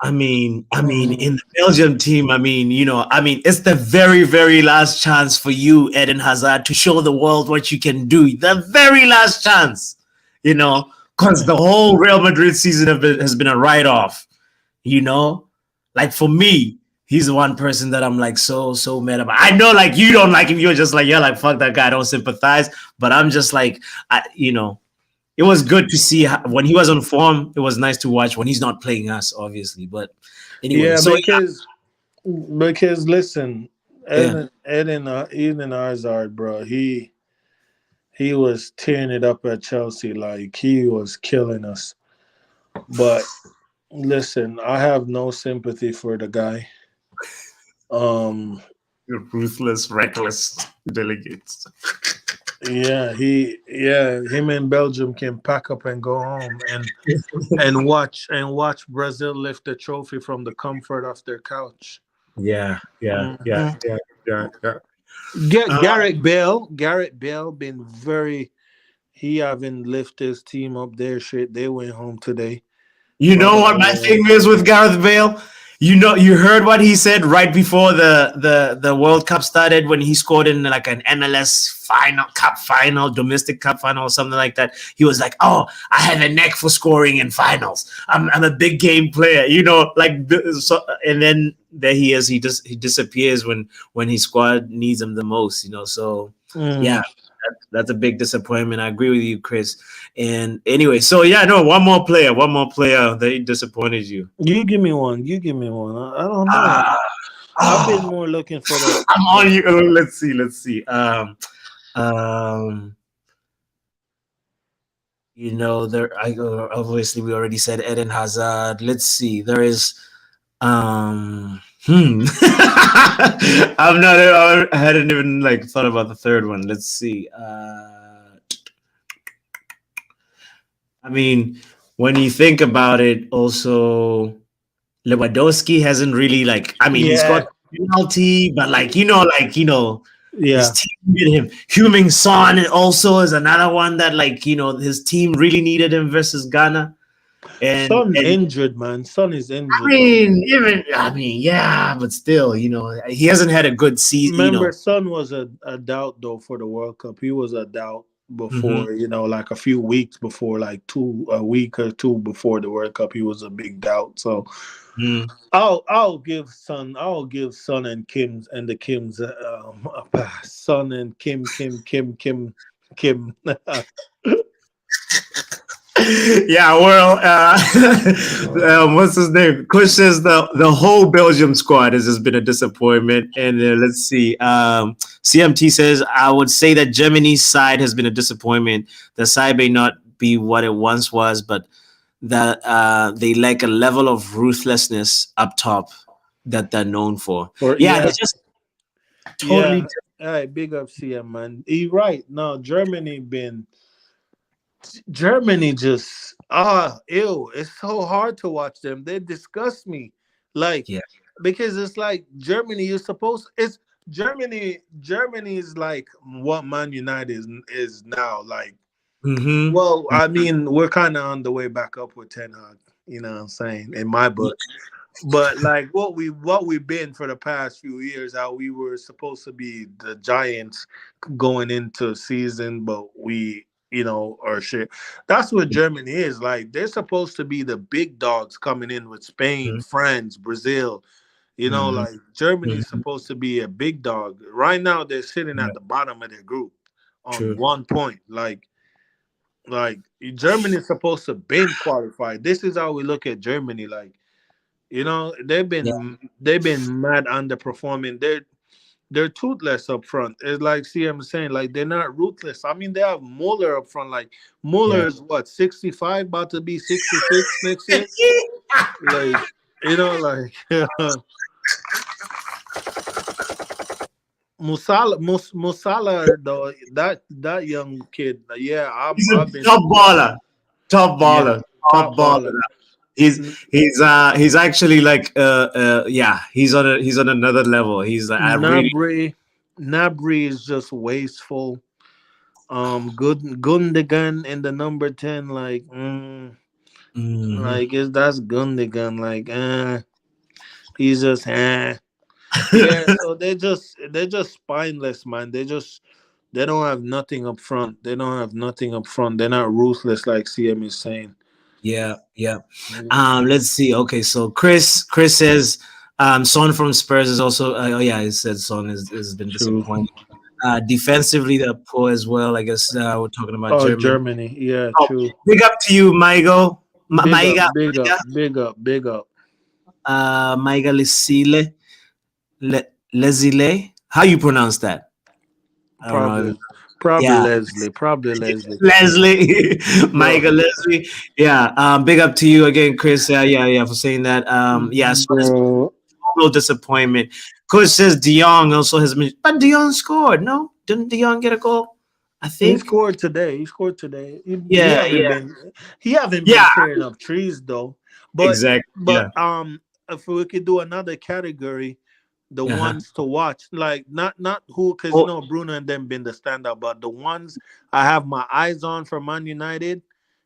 Speaker 1: I mean, in
Speaker 2: Mm.
Speaker 1: the Belgium team, it's the very, very last chance for you, Eden Hazard, to show the world what you can do. The very last chance, because the whole Real Madrid season has been a write-off. You know, like for me, he's the one person that I'm like so mad about. I know, like you don't like him. You're just like, you're like, fuck that guy. I don't sympathize. But I'm just like, it was good to see when he was on form. It was nice to watch when he's not playing us, obviously. But anyway,
Speaker 2: Yeah,
Speaker 1: so
Speaker 2: because listen,
Speaker 1: yeah,
Speaker 2: Eden Hazard, bro, he was tearing it up at Chelsea, like he was killing us. But listen, I have no sympathy for the guy. Um,
Speaker 1: you're ruthless, reckless delegates.
Speaker 2: him and Belgium can pack up and go home and watch Brazil lift the trophy from the comfort of their couch.
Speaker 1: Yeah, yeah, yeah,
Speaker 2: Mhm.
Speaker 1: yeah.
Speaker 2: Get
Speaker 1: Uh,
Speaker 2: Garrett Bale. Garrett Bale been very. he haven't lifted his team up there. Shit, they went home today.
Speaker 1: You
Speaker 2: But
Speaker 1: know what my thing is with Gareth Bale? You heard what he said right before the World Cup started when he scored in like an MLS final, domestic cup final or something like that. He was like, "Oh, I have a knack for scoring in finals. I'm a big game player." So, and then there he is. He disappears when his squad needs him the most. So yeah,
Speaker 2: mm,
Speaker 1: that's a big disappointment. I agree with you, Chris. And anyway, so yeah, no, one more player that disappointed you.
Speaker 2: you give me one. You give me one. I don't know.
Speaker 1: Ah,
Speaker 2: I've been
Speaker 1: oh,
Speaker 2: more looking for the
Speaker 1: I'm on
Speaker 2: the
Speaker 1: you. Let's see. Um, there. Obviously we already said Eden Hazard. Let's see. There is. I'm not. I hadn't even like thought about the third one. Let's see. I mean, when you think about it, also Lewandowski hasn't really like. I mean, he's
Speaker 2: yeah
Speaker 1: got penalty, but his
Speaker 2: yeah.
Speaker 1: team needed him. Huming Son also is another one that his team really needed him versus Ghana. And
Speaker 2: Son
Speaker 1: and
Speaker 2: injured, man. Son is
Speaker 1: I
Speaker 2: injured.
Speaker 1: mean, yeah, but still, he hasn't had a good season.
Speaker 2: Remember, Son was a doubt though for the World Cup. He was a doubt
Speaker 1: Hmm.
Speaker 2: before, like a few weeks before, like a week or two before the World Cup. He was a big doubt. So
Speaker 1: Mm.
Speaker 2: I'll give Son and Kim's and the Kims a pass. Son and Kim.
Speaker 1: Yeah, well, what's his name? Kush says the whole Belgium squad has just been a disappointment. And let's see. CMT says, I would say that Germany's side has been a disappointment. The side may not be what it once was, but that they lack a level of ruthlessness up top that they're known for.
Speaker 2: Or
Speaker 1: Yeah, they're
Speaker 2: yeah,
Speaker 1: just totally.
Speaker 2: yeah. All right, big up CM man. He right now. Germany just ew. It's so hard to watch them. They disgust me. Like
Speaker 1: Yeah.
Speaker 2: because it's like Germany, you're supposed it's Germany is like what Man United is now. Like,
Speaker 1: Mm-hmm.
Speaker 2: well, I mean, we're kinda on the way back up with Ten Hag, you know what I'm saying, in my book. But like what we've been for the past few years, how we were supposed to be the Giants going into season, but we are shit. That's what Germany is like. They're supposed to be the big dogs coming in with Spain, France, Brazil.
Speaker 1: Mm-hmm.
Speaker 2: Like Germany's
Speaker 1: Hmm.
Speaker 2: supposed to be a big dog. Right now, they're sitting
Speaker 1: Yeah,
Speaker 2: at the bottom of their group on
Speaker 1: true.
Speaker 2: 1 point. Like Germany's supposed to been qualified. This is how we look at Germany. Like, they've
Speaker 1: Yeah,
Speaker 2: been mad underperforming. They're toothless up front. It's like CM saying, like they're not ruthless. I mean, they have Muller up front. Like
Speaker 1: yeah.
Speaker 2: Muller is what, 65, about to be 66 next year. Like like Musala though, that young kid. Yeah,
Speaker 1: He's a
Speaker 2: I've been
Speaker 1: top
Speaker 2: surprised.
Speaker 1: baller. Top
Speaker 2: Yeah,
Speaker 1: baller. Top
Speaker 2: top
Speaker 1: baller.
Speaker 2: baller.
Speaker 1: He's actually like yeah, he's on another level. He's I really
Speaker 2: Nabry is just wasteful. Good Gundogan in the number 10, like,
Speaker 1: Mhm.
Speaker 2: like that's Gundogan, like, he's just yeah. So they're just spineless, man. They don't have nothing up front. They don't have nothing up front. They're not ruthless like CM is saying.
Speaker 1: Yeah, yeah.
Speaker 2: Yeah,
Speaker 1: Let's see. Okay, so Chris says Son from Spurs is also oh yeah, he said Son has been
Speaker 2: true.
Speaker 1: disappointing. Defensively they're poor as well. I guess we're talking about
Speaker 2: Oh,
Speaker 1: Germany.
Speaker 2: Germany. Yeah,
Speaker 1: Oh,
Speaker 2: true.
Speaker 1: big up to you, Maigo.
Speaker 2: Big up,
Speaker 1: Maiga,
Speaker 2: big up,
Speaker 1: Maiga,
Speaker 2: big up, big up.
Speaker 1: Maiga Lesile. Lesile. How you pronounce that? I don't know.
Speaker 2: Probably, probably
Speaker 1: Yeah,
Speaker 2: Leslie. Probably Leslie.
Speaker 1: Leslie,
Speaker 2: Bro,
Speaker 1: Michael Leslie. Yeah, big up to you again, Chris. Yeah, for saying that. Yeah, so it's
Speaker 2: bro.
Speaker 1: no disappointment. Coach says De Jong also has been, but De Jong scored. No, didn't De Jong get a goal? I
Speaker 2: He
Speaker 1: think.
Speaker 2: scored today. He scored today. He
Speaker 1: Yeah,
Speaker 2: haven't
Speaker 1: yeah,
Speaker 2: been he haven't been
Speaker 1: yeah.
Speaker 2: tearing up trees though. But
Speaker 1: Exactly.
Speaker 2: but
Speaker 1: Yeah,
Speaker 2: if we could do another category, the
Speaker 1: Uh-huh.
Speaker 2: ones to watch. Like not who, because
Speaker 1: Oh,
Speaker 2: Bruno and them been the standout, but the ones I have my eyes on for Man United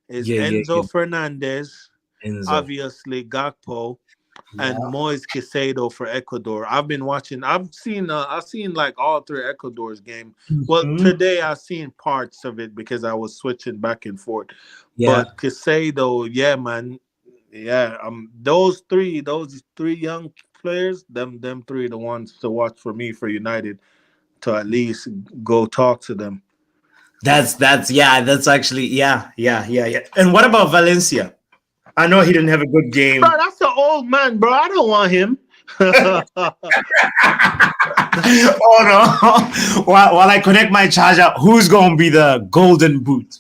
Speaker 2: is
Speaker 1: yeah, yeah, yeah.
Speaker 2: Enzo Fernandez,
Speaker 1: Enzo.
Speaker 2: obviously Gakpo,
Speaker 1: Yeah.
Speaker 2: and Moise Caicedo for Ecuador. I've been watching. I've seen like all three Ecuador's game. Well,
Speaker 1: Mhm.
Speaker 2: today I've seen parts of it because I was switching back and forth.
Speaker 1: Yeah.
Speaker 2: But Caicedo, yeah, man, yeah. Those three young players, them three, the ones to watch for me for United to at least go talk to them.
Speaker 1: That's yeah, that's actually yeah. And what about Valencia? I know he didn't have a good
Speaker 2: Bro,
Speaker 1: game.
Speaker 2: that's an old man, bro. I don't want him.
Speaker 1: Oh no! While I connect my charger, who's gonna be the Golden Boot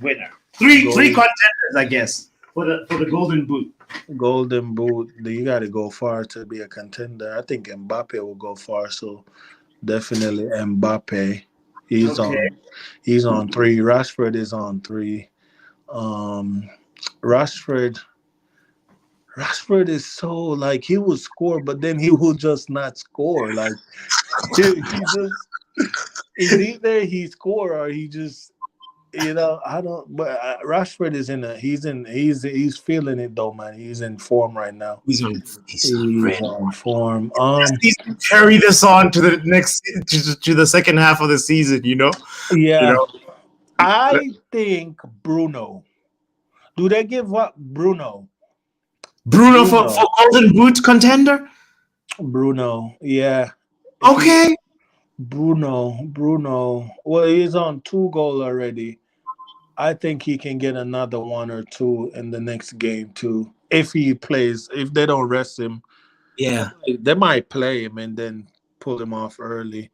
Speaker 1: winner? Three
Speaker 2: Gold,
Speaker 1: contenders, I guess, for the Golden Boot.
Speaker 2: Golden Boot. You got to go far to be a contender. I think Mbappe will go far. So definitely Mbappe. He's
Speaker 1: Okay.
Speaker 2: on. He's on three. Rashford is on three. Um, Rashford. Rashford is so like he will score, but then he will just not score. Like he just is either he score or he just I don't. But Rashford is in a. He's feeling it though, man. He's in form right now.
Speaker 1: He's on
Speaker 2: He's
Speaker 1: red.
Speaker 2: on form.
Speaker 1: Needs to carry this on to the next to the second half of the season. You
Speaker 2: Yeah.
Speaker 1: know.
Speaker 2: I think Bruno. Do they give up Bruno?
Speaker 1: Bruno for
Speaker 2: Bruno.
Speaker 1: Golden Boot contender.
Speaker 2: Bruno. Yeah. He
Speaker 1: Okay.
Speaker 2: Bruno. Well, he's on 2 goal already. I think he can get another one or two in the next game too. If he plays, if they don't rest him,
Speaker 1: Yeah.
Speaker 2: they might play him and then pull him off early.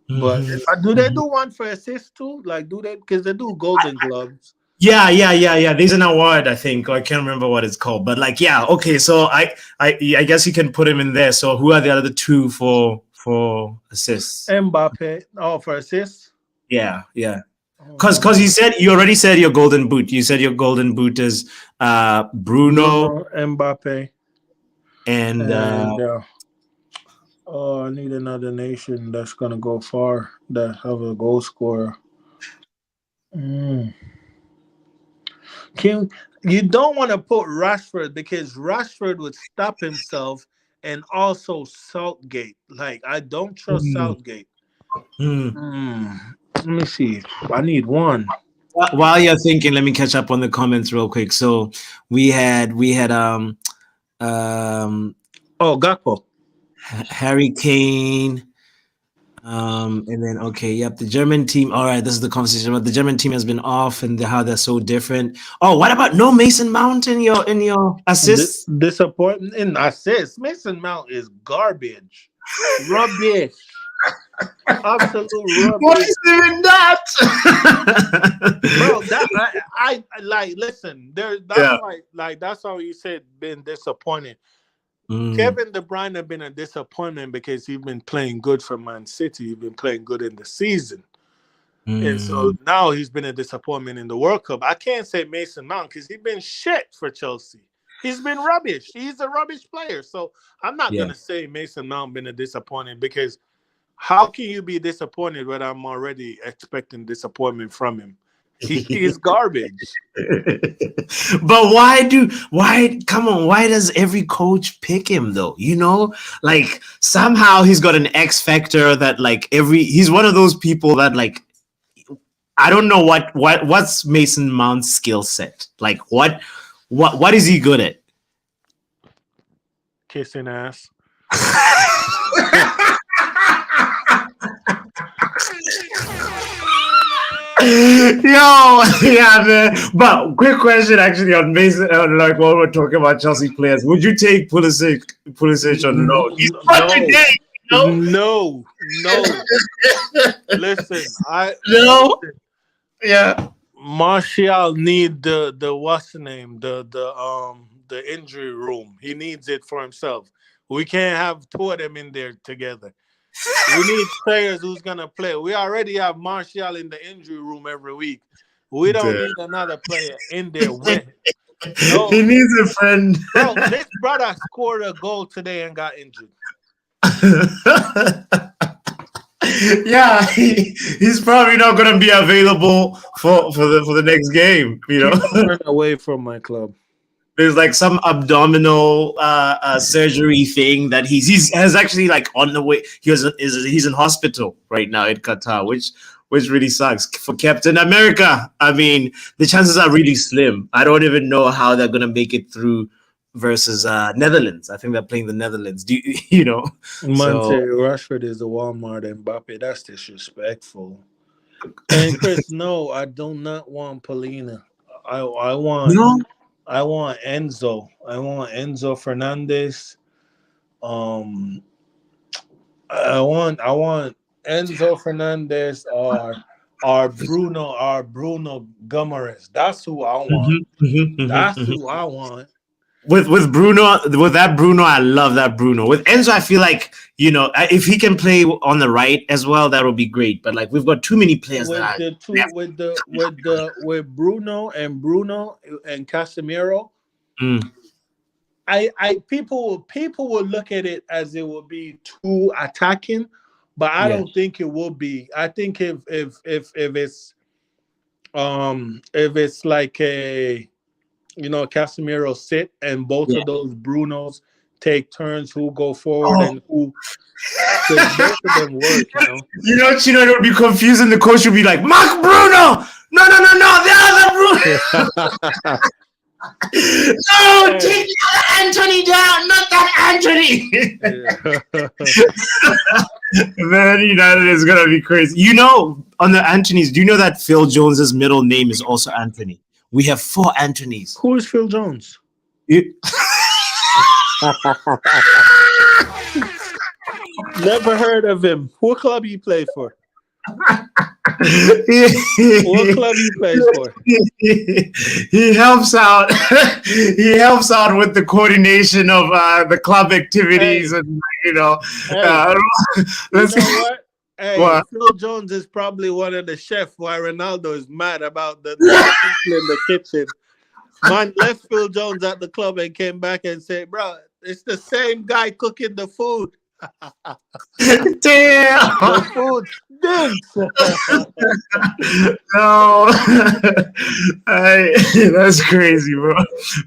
Speaker 2: But
Speaker 1: Hmm.
Speaker 2: do they do one for assist too? Like, do they? Because they do Golden Gloves.
Speaker 1: Yeah. There's an award, I think. I can't remember what it's called, but like, yeah, okay. So I guess you can put him in there. So who are the other two for assists?
Speaker 2: Mbappe. Oh, for assists.
Speaker 1: Yeah. Cause
Speaker 2: Um,
Speaker 1: you already said your golden boot. You said your golden boot is Bruno
Speaker 2: Bruno, Mbappe,
Speaker 1: and
Speaker 2: and oh, I need another nation that's gonna go far that have a goal scorer. Mm. Can you don't want to put Rashford because Rashford would stop himself and also Southgate. Like I don't trust
Speaker 1: hmm,
Speaker 2: Southgate.
Speaker 1: hmm.
Speaker 2: Mm. Let me see. I need one.
Speaker 1: While you're thinking, let me catch up on the comments real quick. So we had um
Speaker 2: Oh, Gakpo.
Speaker 1: Harry Kane. And then okay, yep, the German team. All right, this is the conversation about the German team has been off and how they're so different. Oh, what about no Mason Mount in your assists?
Speaker 2: Disappointment in assists. Mason Mount is garbage. Rubbish. Absolute
Speaker 1: What
Speaker 2: rubbish.
Speaker 1: is even that?
Speaker 2: Bro, that I like listen, there that's
Speaker 1: Yeah.
Speaker 2: why that's how you said been disappointed.
Speaker 1: Mm,
Speaker 2: Kevin De Bruyne have been a disappointment because he's been playing good for Man City. He's been playing good in the season. And so
Speaker 1: mm,
Speaker 2: now he's been a disappointment in the World Cup. I can't say Mason Mount because he's been shit for Chelsea. He's been rubbish. He's a rubbish player. So I'm not
Speaker 1: yeah.
Speaker 2: gonna say Mason Mount been a disappointment because how can you be disappointed when I'm already expecting disappointment from him? He is garbage.
Speaker 1: But why come on, why does every coach pick him though? Like somehow he's got an X factor that like he's one of those people that like I don't know what's Mason Mount's skill set. Like what is he good at?
Speaker 2: Kissing ass.
Speaker 1: Yo, yeah, man. But quick question, actually, on Mason, like while we're talking about Chelsea players, would you take Pulisic on loan? He's not
Speaker 2: No,
Speaker 1: today,
Speaker 2: no. Listen, I
Speaker 1: no,
Speaker 2: listen.
Speaker 1: yeah,
Speaker 2: Martial need the what's the name the injury room. He needs it for himself. We can't have two of them in there together. We need players who's gonna play. We already have Martial in the injury room every week. We don't
Speaker 1: Damn.
Speaker 2: need another player in there with him.
Speaker 1: He
Speaker 2: No,
Speaker 1: needs a friend.
Speaker 2: bro, this brother scored a goal today and got injured.
Speaker 1: Yeah, he's probably not going to be available for the next game.
Speaker 2: Chino, run away from my club.
Speaker 1: There's like some abdominal surgery thing that he's has actually like on the way. He's in hospital right now in Qatar, which really sucks for Captain America. I mean, the chances are really slim. I don't even know how they're gonna make it through versus Netherlands. I think they're playing the Netherlands. Do you, you know?
Speaker 2: Man, say
Speaker 1: So
Speaker 2: Rashford is the Walmart Mbappe. That's disrespectful. And Chris, no, I do not want Polina. I want
Speaker 1: no.
Speaker 2: I want Enzo. I want Enzo Fernandez. Um, I want Enzo Fernandez or Bruno Guimaraes. That's who I want.
Speaker 1: Mhm, mhm, mhm,
Speaker 2: That's
Speaker 1: mhm.
Speaker 2: who I want.
Speaker 1: With Bruno, with that Bruno, I love that Bruno. With Enzo, I feel like if he can play on the right as well, that would be great. But like we've got too many players that
Speaker 2: With
Speaker 1: are
Speaker 2: the two with Bruno and Casemiro,
Speaker 1: mm,
Speaker 2: I people will look at it as it will be too attacking, but I
Speaker 1: yeah,
Speaker 2: don't think it will be. I think if it's like a Casemiro sit and both
Speaker 1: yeah.
Speaker 2: of those Brunos take turns who go forward
Speaker 1: Oh,
Speaker 2: and who, because both of them work.
Speaker 1: Chino, it would be confusing. The coach would be like, Mark Bruno, no, no, no, no, the other Bruno. No,
Speaker 2: Hey.
Speaker 1: take the other Anthony down, not that Anthony. Man United is gonna be crazy. On the Anthony's, do you know that Phil Jones's middle name is also Anthony? We have 4 Anthonys.
Speaker 2: Who is Phil Jones?
Speaker 1: You-
Speaker 2: Never heard of him. What club he play for? What club he plays for?
Speaker 1: He helps out. He helps out with the coordination of the club activities,
Speaker 2: Hey,
Speaker 1: and
Speaker 2: hey, you
Speaker 1: let's
Speaker 2: know what? Hey,
Speaker 1: what?
Speaker 2: Phil Jones is probably one of the chefs why Ronaldo is mad about the people in the kitchen. Man left Phil Jones at the club and came back and said, "Bro, it's the same guy cooking the food. The
Speaker 1: Damn.
Speaker 2: food stinks."
Speaker 1: No, that's crazy, bro.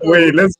Speaker 1: Wait, let's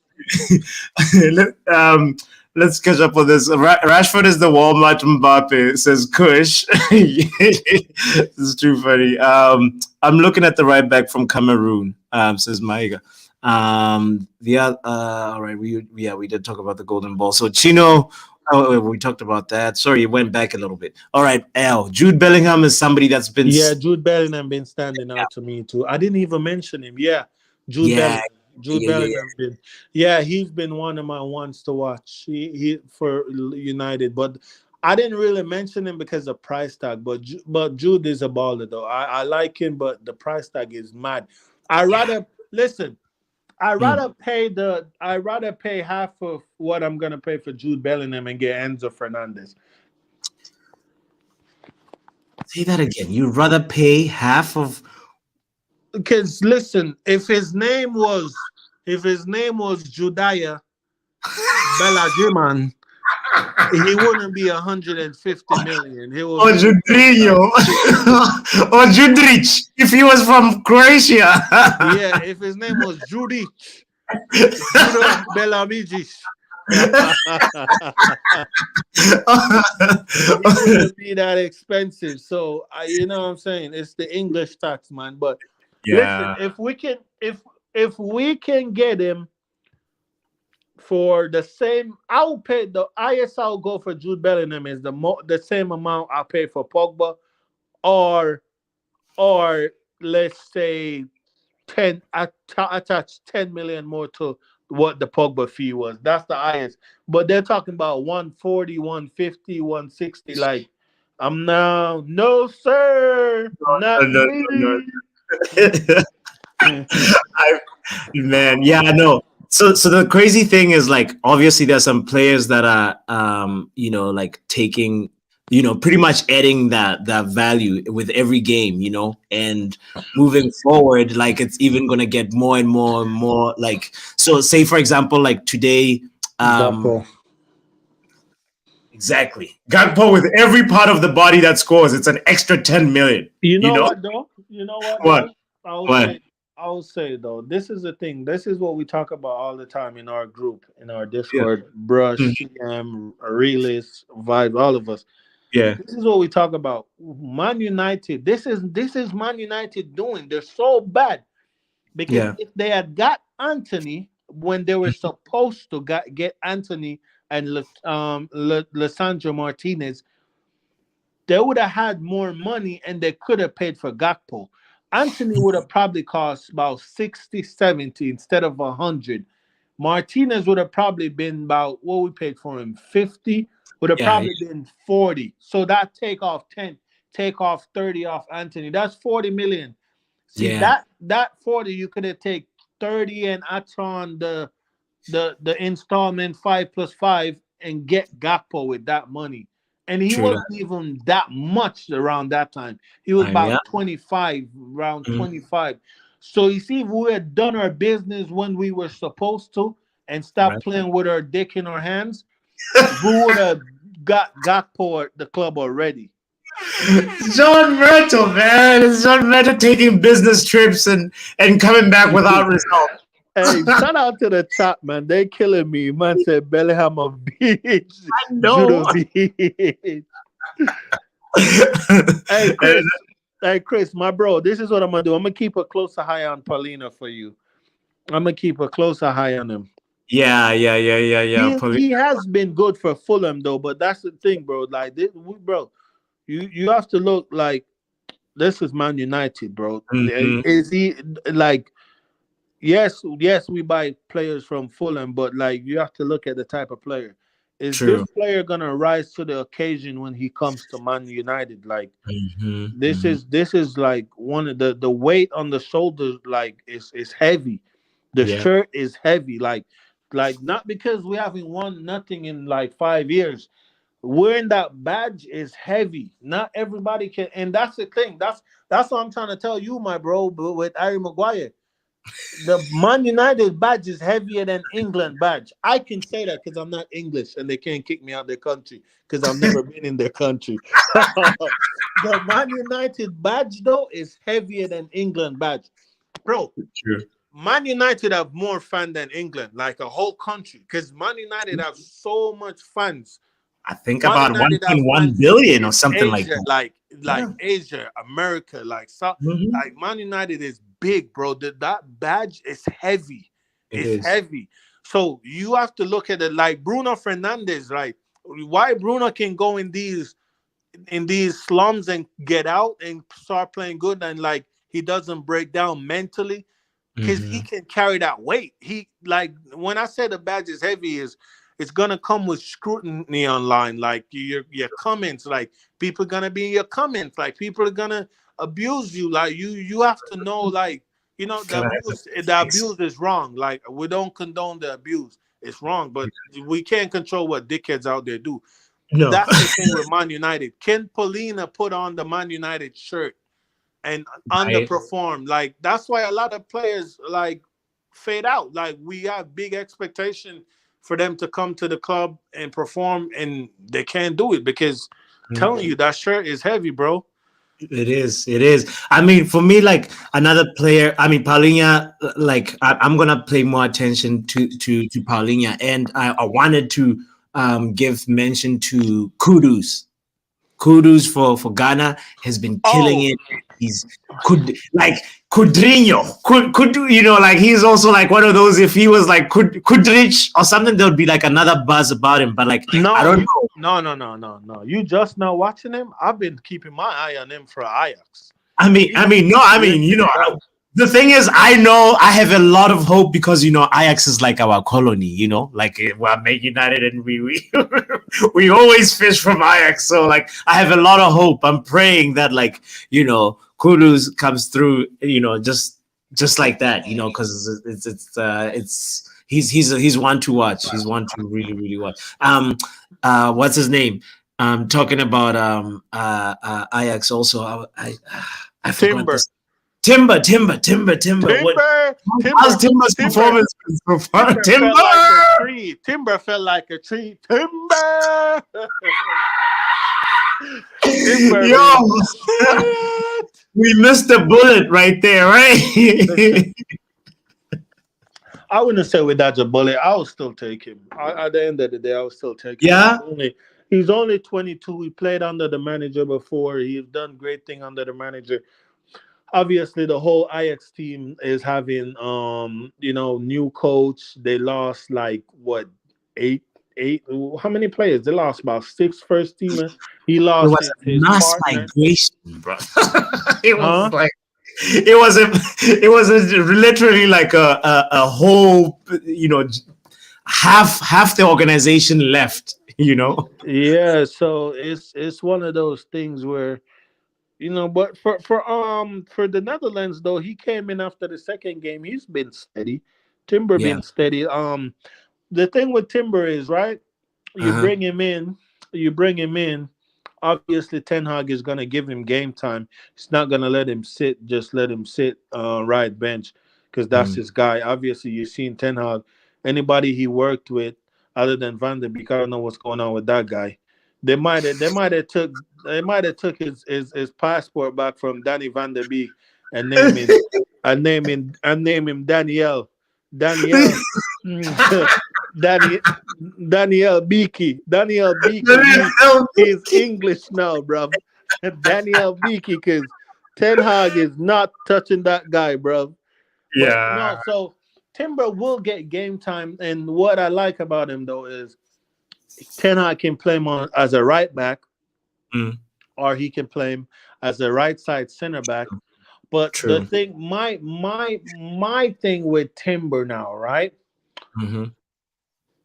Speaker 1: catch up on this. Rashford is the Walmart Mbappe, says Kush. This is too funny. I'm looking at the right back from Cameroon, says Maiga. All right, we did talk about the golden ball. So Chino, we talked about that. Sorry, it went back a little bit. All right, Jude Bellingham is somebody that's been
Speaker 2: Yeah, Jude Bellingham been standing out to me too. I didn't even mention him. Yeah, Jude
Speaker 1: yeah,
Speaker 2: Bellingham. Jude
Speaker 1: yeah, yeah,
Speaker 2: Bellingham been. Yeah, he's been one of my ones to watch. He for United, but I didn't really mention him because of price tag. But Jude is a baller though. I like him, but the price tag is mad. I rather listen.
Speaker 1: Mm.
Speaker 2: I rather pay half of what I'm gonna pay for Jude Bellingham and get Enzo Fernandez.
Speaker 1: Say that again. You'd rather pay half of
Speaker 2: Because listen, if his name was Judaya Belagiman, he wouldn't be 150 million. He would
Speaker 1: or
Speaker 2: be
Speaker 1: Judrinho or Judrich if he was from Croatia.
Speaker 2: yeah. If his name was Judy Belamijic, he wouldn't be that expensive. So you know what I'm saying? It's the English tax, man. But listen,
Speaker 1: Yeah.
Speaker 2: if we can get him for the same, I'll pay the highest I'll go for Jude Bellingham is the same amount I'll pay for Pogba, or let's say 10 attach 10 million more to what the Pogba fee was. That's the highest. But they're talking about 140, 150, 160. Like, I'm now, no sir, not
Speaker 1: No, no,
Speaker 2: me.
Speaker 1: no. Man, yeah, I know. So the crazy thing is, like, obviously there's some players that are like taking, pretty much adding that value with every game, and moving forward, like it's even gonna get more and more and more, like, so say for example, like today, um
Speaker 2: Gakpo.
Speaker 1: Exactly. Gakpo with every part of the body that scores, it's an extra 10 million.
Speaker 2: You
Speaker 1: You
Speaker 2: know
Speaker 1: know
Speaker 2: what though? You know what
Speaker 1: what?
Speaker 2: though? I will
Speaker 1: What?
Speaker 2: say, I will say though, this is the thing. This is what we talk about all the time in our group, in our
Speaker 1: Yeah.
Speaker 2: Discord, Brush,
Speaker 1: Mm.
Speaker 2: CM, Realist, Vibe, all of us.
Speaker 1: Yeah.
Speaker 2: This is what we talk about. Man United. This is Man United doing. They're so bad because
Speaker 1: Yeah.
Speaker 2: if they had got Anthony when they were supposed to get Anthony and Lissandro Martinez, they would have had more money and they could have paid for Gakpo. Anthony would have probably cost about 60, 70 instead of 100. Martinez would have probably been about what we paid for him, 50, would have
Speaker 1: Yeah.
Speaker 2: probably been 40. So that take off 10, take off 30 off Anthony. That's 40 million. See
Speaker 1: Yeah.
Speaker 2: that 40 you could have take 30 and Atron the installment 5 plus 5 and get Gakpo with that money. And he
Speaker 1: True that.
Speaker 2: wasn't even that much around that time. He was
Speaker 1: Time.
Speaker 2: about
Speaker 1: Yeah.
Speaker 2: 25, around
Speaker 1: Mhm.
Speaker 2: 25. So you see, if we had done our business when we were supposed to and
Speaker 1: Right.
Speaker 2: stopped playing with our dick in our hands, we would have got Gakpo at the club already.
Speaker 1: John Myrtle, man. It's John Myrtle taking business trips and coming back without results.
Speaker 2: Hey, shout out to the chat, man. They killing me. Man said Bellingham of beach,
Speaker 1: No.
Speaker 2: Judo beach. Hey,
Speaker 1: And-
Speaker 2: Chris. Hey, Chris, my bro. This is what I'm gonna do. I'm gonna keep a closer eye on Paulina for you. I'm gonna keep a closer eye on him.
Speaker 1: yeah. Yeah. Yeah. Yeah. Yeah.
Speaker 2: He has been good for Fulham though, but that's the thing, bro. Like this, bro, you have to look like this is Man United, bro.
Speaker 1: Mhm.
Speaker 2: Is he like? Yes, we buy players from Fulham, but like you have to look at the type of player. Is this
Speaker 1: True.
Speaker 2: player gonna rise to the occasion when he comes to Man United? Like
Speaker 1: Mhm.
Speaker 2: this is like one of the weight on the shoulders like is heavy. The
Speaker 1: Yeah.
Speaker 2: shirt is heavy. Like not because we haven't won nothing in like 5 years. Wearing that badge is heavy. Not everybody can, and that's the thing. That's what I'm trying to tell you, my bro. But with Harry Maguire. The Man United badge is heavier than England badge. I can say that because I'm not English and they can't kick me out of their country because I've never been in their country. The Man United badge though is heavier than England badge, bro.
Speaker 1: True.
Speaker 2: Man United have more fans than England, like a whole country, because Man United have so much fans.
Speaker 1: I think
Speaker 2: Man
Speaker 1: about
Speaker 2: United have
Speaker 1: 1.1
Speaker 2: fans
Speaker 1: billion or
Speaker 2: in
Speaker 1: something like
Speaker 2: Asia,
Speaker 1: that.
Speaker 2: like
Speaker 1: Yeah.
Speaker 2: Asia, America, like South,
Speaker 1: Mhm.
Speaker 2: like Man United is big, bro. That badge is heavy.
Speaker 1: It
Speaker 2: It's
Speaker 1: is.
Speaker 2: heavy. So you have to look at it like Bruno Fernandes, right? Why Bruno can go in these slums and get out and start playing good and like he doesn't break down mentally because he
Speaker 1: Mhm.
Speaker 2: can carry that weight. He like when I say the badge is heavy, is it's gonna come with scrutiny online, like your comments, like people gonna be in your comments, like people are gonna abuse you, like you have to know, like the
Speaker 1: Gotta have
Speaker 2: abuse
Speaker 1: a
Speaker 2: the
Speaker 1: fix.
Speaker 2: abuse is wrong. Like we don't condone the abuse. It's wrong, but we can't control what dickheads out there do.
Speaker 1: No.
Speaker 2: That's the thing with Man United. Can Paulina put on the Man United shirt and
Speaker 1: Right.
Speaker 2: underperform? Like that's why a lot of players like fade out. Like we have big expectation for them to come to the club and perform, and they can't do it because telling you that shirt is heavy, bro.
Speaker 1: It is. It is. I mean, for me, like another player. I mean, Paulinho. Like I'm gonna pay more attention to Paulinho, and I wanted to give mention to Kudus. Kudus for Ghana has been killing
Speaker 2: Oh,
Speaker 1: it. He's like Kudrinho. Could like he's also like one of those. If he was like Kudrich or something, there would be like another buzz about him. But like I
Speaker 2: no,
Speaker 1: don't know.
Speaker 2: no. You just now watching him. I've been keeping my eye on him for Ajax.
Speaker 1: No. I mean, the thing is, I know I have a lot of hope because Ajax is like our colony. Like we're Man United, and we we always fish from Ajax. So like, I have a lot of hope. I'm praying that like Kudus comes through. Just like that. Because he's one to watch. He's one to really really watch. What's his name? Talking about Ajax also. I forgot
Speaker 2: Timber.
Speaker 1: this. Timber. What? How's Timber's
Speaker 2: Timber
Speaker 1: performance been so far?
Speaker 2: felt like tree. Timber felt like a tree. Timber. Timber
Speaker 1: Yo,
Speaker 2: means shit.
Speaker 1: we missed the bullet right there, right?
Speaker 2: I wouldn't say we dodge a bullet. I would still take him. At the end of the day, I would still take him.
Speaker 1: Yeah,
Speaker 2: He's only 22. He played under the manager before. He's done great thing under the manager. Obviously, the whole Ajax team is having new coach. They lost like what, eight, how many players? They lost about six first teamers. He
Speaker 1: it
Speaker 2: lost
Speaker 1: was a
Speaker 2: his
Speaker 1: mass
Speaker 2: partner.
Speaker 1: migration, bro. It was
Speaker 2: Huh?
Speaker 1: like it was literally like a whole, half the organization left.
Speaker 2: Yeah, so it's one of those things where but for the Netherlands though, he came in after the second game. He's been steady. Timber
Speaker 1: Yeah.
Speaker 2: been steady. The thing with Timber is, right, you
Speaker 1: Uh-huh.
Speaker 2: bring him in, you bring him in. Obviously, Ten Hag is gonna give him game time. He's not gonna let him sit, just let him sit right bench, because that's
Speaker 1: Mm.
Speaker 2: his guy. Obviously, you've seen Ten Hag. Anybody he worked with, other than Van der Beek, I don't know what's going on with that guy. They might have took his passport back from Danny Van der Beek and name him Danielle. Danielle. Danny Danielle Beaky. Danielle Beaky. He's English now, bro. Danielle Beaky, because Ten Hag is not touching that guy, bro. But
Speaker 1: Yeah.
Speaker 2: no, so Timber will get game time, and what I like about him though is Ten Hag can play him as a right back,
Speaker 1: Mm.
Speaker 2: or he can play him as a right side center back. But the
Speaker 1: True.
Speaker 2: thing, my thing with Timber now, right?
Speaker 1: Hmm.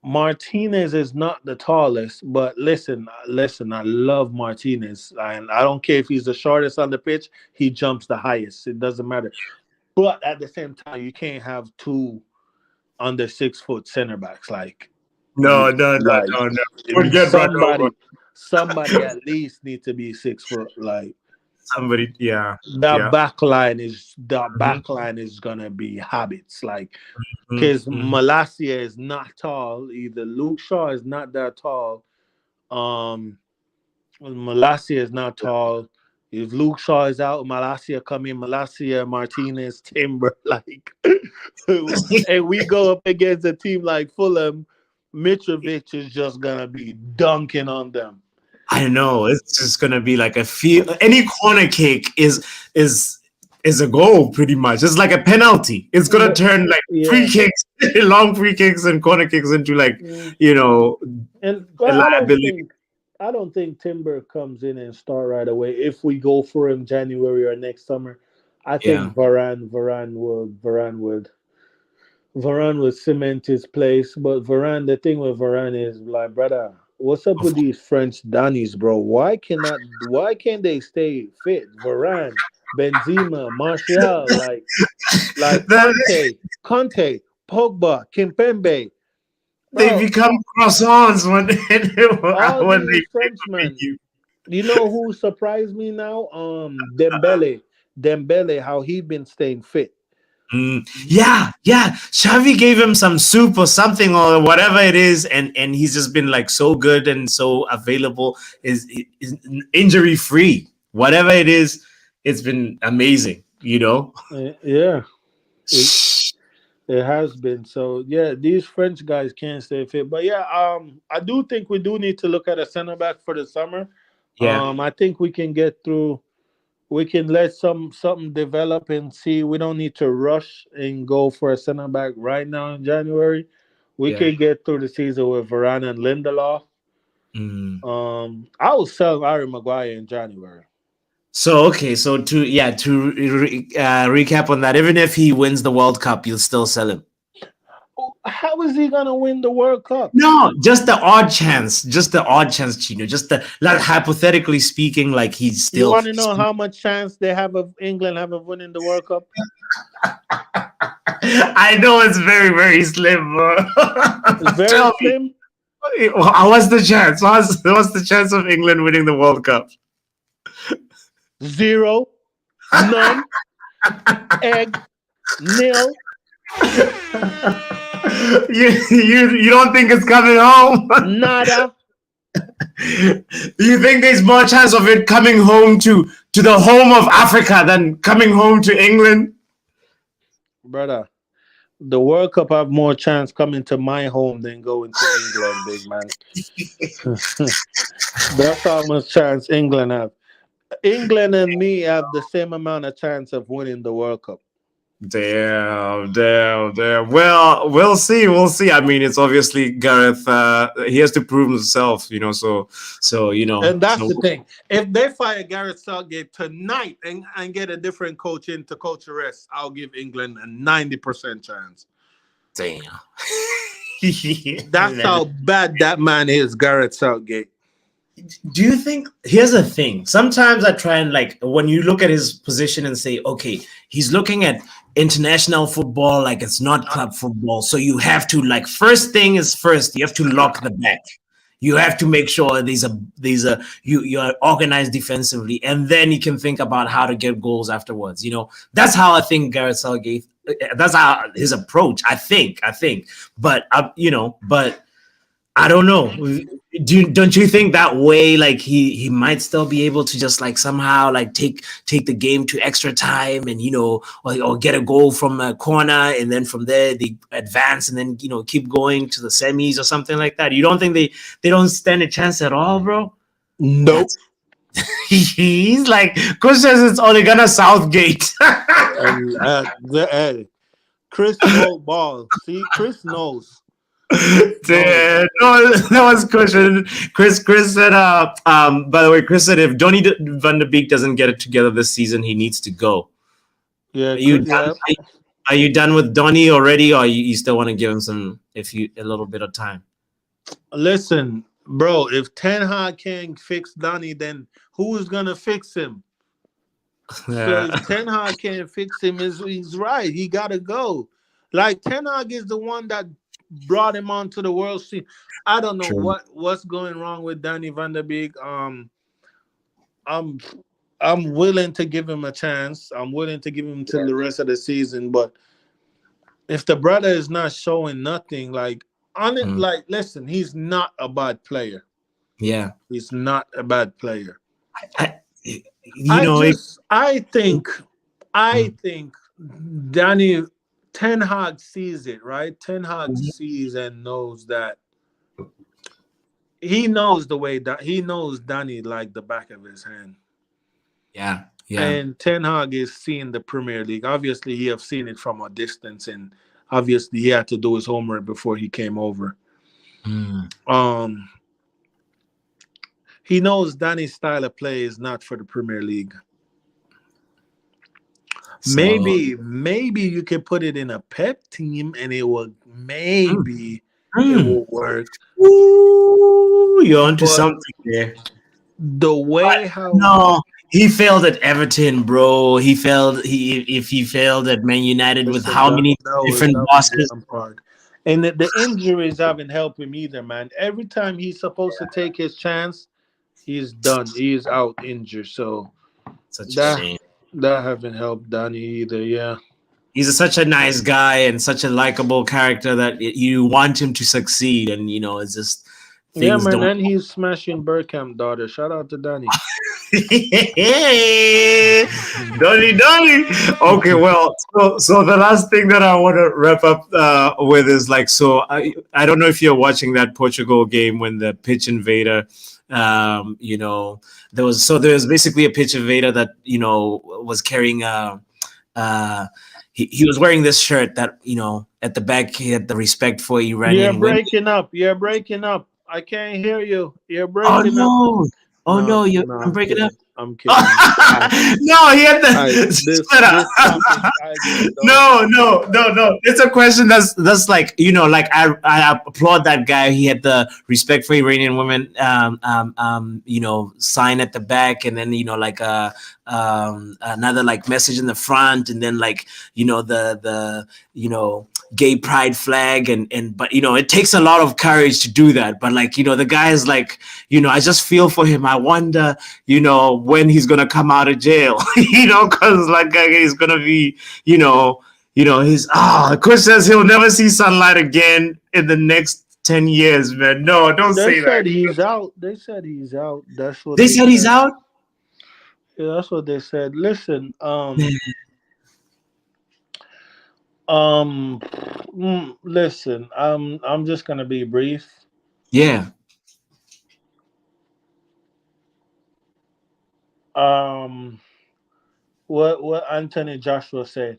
Speaker 2: Martinez is not the tallest, but listen, I love Martinez, and I don't care if he's the shortest on the pitch. He jumps the highest. It doesn't matter. But at the same time, you can't have two under 6 foot center backs. Like,
Speaker 1: No, no, no,
Speaker 2: like
Speaker 1: no, no. Would get run over.
Speaker 2: somebody at least need to be 6 foot. Like,
Speaker 1: Somebody, yeah,
Speaker 2: that
Speaker 1: yeah. Mhm,
Speaker 2: back line is gonna be habits. Like,
Speaker 1: mhm,
Speaker 2: because
Speaker 1: mhm.
Speaker 2: Malasia is not tall either. Luke Shaw is not that tall. Malasia is not tall. If Luke Shaw is out, Malasia come in. Malasia, Martinez, Timber, like, and we go up against a team like Fulham. Mitrovic is just gonna be dunking on them.
Speaker 1: I know it's just gonna be like a feel. Any corner kick is a goal, pretty much. It's like a penalty. It's gonna
Speaker 2: But
Speaker 1: turn like free
Speaker 2: yeah,
Speaker 1: kicks, long free kicks, and corner kicks into like
Speaker 2: mm,
Speaker 1: you know
Speaker 2: and
Speaker 1: a
Speaker 2: but
Speaker 1: liability.
Speaker 2: I don't think Timber comes in and start right away. If we go for him January or next summer, I
Speaker 1: Yeah,
Speaker 2: think Varane would cement his place. But Varane, the thing with Varane is like, brother, what's up with these French Donnies, bro? Why can't they stay fit? Varane, Benzema, Martial, like
Speaker 1: Then
Speaker 2: Conte, Pogba, Kimpembe,
Speaker 1: they
Speaker 2: bro.
Speaker 1: become croissants when
Speaker 2: All
Speaker 1: when they
Speaker 2: these
Speaker 1: beat
Speaker 2: Frenchmen.
Speaker 1: you.
Speaker 2: You know who surprised me now? Dembele. Dembele, how he been staying fit.
Speaker 1: Mm, yeah, yeah. Xavi gave him some soup or something or whatever it is, and he's just been like so good and so available. Is injury free. Whatever it is, it's been amazing.
Speaker 2: Yeah, it, it has been. So yeah, these French guys can't stay fit. But yeah, I do think we do need to look at a center back for the summer.
Speaker 1: Yeah,
Speaker 2: I think we can get through. We can let something develop and see. We don't need to rush and go for a center back right now in January. We
Speaker 1: yeah.
Speaker 2: can get through the season with Varane and Lindelof.
Speaker 1: Mm.
Speaker 2: I will sell Harry Maguire in January.
Speaker 1: So okay, so to recap on that, even if he wins the World Cup, you'll still sell him.
Speaker 2: How is he gonna win the World Cup?
Speaker 1: No, just the odd chance, Chino. Just the like hypothetically speaking, like he's
Speaker 2: You
Speaker 1: still.
Speaker 2: want to know how much chance they have of England have of winning the World Cup?
Speaker 1: I know it's very, very slim, bro.
Speaker 2: It's very
Speaker 1: Tell me,
Speaker 2: slim.
Speaker 1: what's the chance? What's the chance of England winning the World Cup?
Speaker 2: Zero, none, egg, nil.
Speaker 1: You don't think it's coming home?
Speaker 2: Nada.
Speaker 1: Do you think there's more chance of it coming home to the home of Africa than coming home to England?
Speaker 2: Brother, the World Cup have more chance coming to my home than going to England, big man. That's how much chance England have. England and me have the same amount of chance of winning the World Cup.
Speaker 1: Damn. Well, we'll see. We'll see. I mean, it's obviously Gareth. He has to prove himself,
Speaker 2: And that's
Speaker 1: So
Speaker 2: the thing. If they fire Gareth Southgate tonight and get a different coach in to coach the rest, I'll give England a 90% chance.
Speaker 1: damn.
Speaker 2: That's how bad that man is, Gareth Southgate.
Speaker 1: Do you think? Here's the thing. Sometimes I try and like when you look at his position and say, okay, he's looking at international football like it's not club football. So you have to like first thing is first. You have to lock the back. You have to make sure you're organized defensively, and then you can think about how to get goals afterwards. That's how I think Gareth Southgate. That's how his approach. I think, but but I don't know. Don't you think that way? Like he might still be able to just like somehow like take the game to extra time and or get a goal from a corner and then from there they advance and then keep going to the semis or something like that. You don't think they don't stand a chance at all, bro?
Speaker 2: Nope.
Speaker 1: He's like Coach says it's only gonna Southgate.
Speaker 2: Chris knows ball. See, Chris knows.
Speaker 1: No, that was question. Chris said, by the way, Chris said if Donny van de Beek doesn't get it together this season, he needs to go.
Speaker 2: Yeah.
Speaker 1: Are you done with Donny already, or you still want to give him a little bit of time?
Speaker 2: Listen, bro, if Ten Hag can't fix Donny, then who's gonna fix him?
Speaker 1: Yeah.
Speaker 2: So if Ten Hag can't fix him, he's right. He gotta go. Like Ten Hag is the one that brought him onto the world scene. I don't know what's going wrong with Donny van de Beek. I'm willing to give him a chance. I'm willing to give him till the rest of the season. But if the brother is not showing nothing, like listen, he's not a bad player.
Speaker 1: Yeah,
Speaker 2: he's not a bad player. I think Danny. Ten Hag sees it, right? Ten Hag sees and knows that he knows the way that he knows Danny like the back of his hand.
Speaker 1: Yeah.
Speaker 2: And Ten Hag is seeing the Premier League. Obviously, he have seen it from a distance, and obviously he had to do his homework before he came over. He knows Danny's style of play is not for the Premier League. So, maybe you could put it in a Pep team and it will it will work.
Speaker 1: Ooh, you're onto something there.
Speaker 2: The way
Speaker 1: he failed at Everton, bro. He failed. If he failed at Man United with how many different bosses.
Speaker 2: And the injuries haven't helped him either, man. Every time he's supposed to take his chance, he's done. He is out injured. So
Speaker 1: such a shame.
Speaker 2: That haven't helped Danny either, yeah.
Speaker 1: He's such a nice guy and such a likable character that you want him to succeed, and it's just
Speaker 2: things man. And he's smashing Bergkamp's daughter. Shout out to Danny.
Speaker 1: Donny. Okay, well, so the last thing that I want to wrap up with is like, so I don't know if you're watching that Portugal game when the pitch invader. There was basically a pitch invader that was carrying he was wearing this shirt that at the back he had the respect for Iranian
Speaker 2: women. You're breaking up. I can't hear you. You're breaking up.
Speaker 1: I'm breaking up.
Speaker 2: I'm kidding.
Speaker 1: No, he had the. No. It's a question that's like like I applaud that guy. He had the respect for Iranian women. Sign at the back, and then like another like message in the front, and then like the gay pride flag, but it takes a lot of courage to do that. But like the guy is like I just feel for him. I wonder when he's gonna come out of jail, because like he's gonna be He's Kush says he'll never see sunlight again in the next 10 years, man. No, don't
Speaker 2: They
Speaker 1: say that.
Speaker 2: said he's out. They said he's out. That's what
Speaker 1: They
Speaker 2: they
Speaker 1: said he's
Speaker 2: said.
Speaker 1: out.
Speaker 2: Yeah, that's what they said. Listen,
Speaker 1: Man.
Speaker 2: listen. I'm just gonna be brief.
Speaker 1: Yeah,
Speaker 2: Um, what Anthony Joshua said.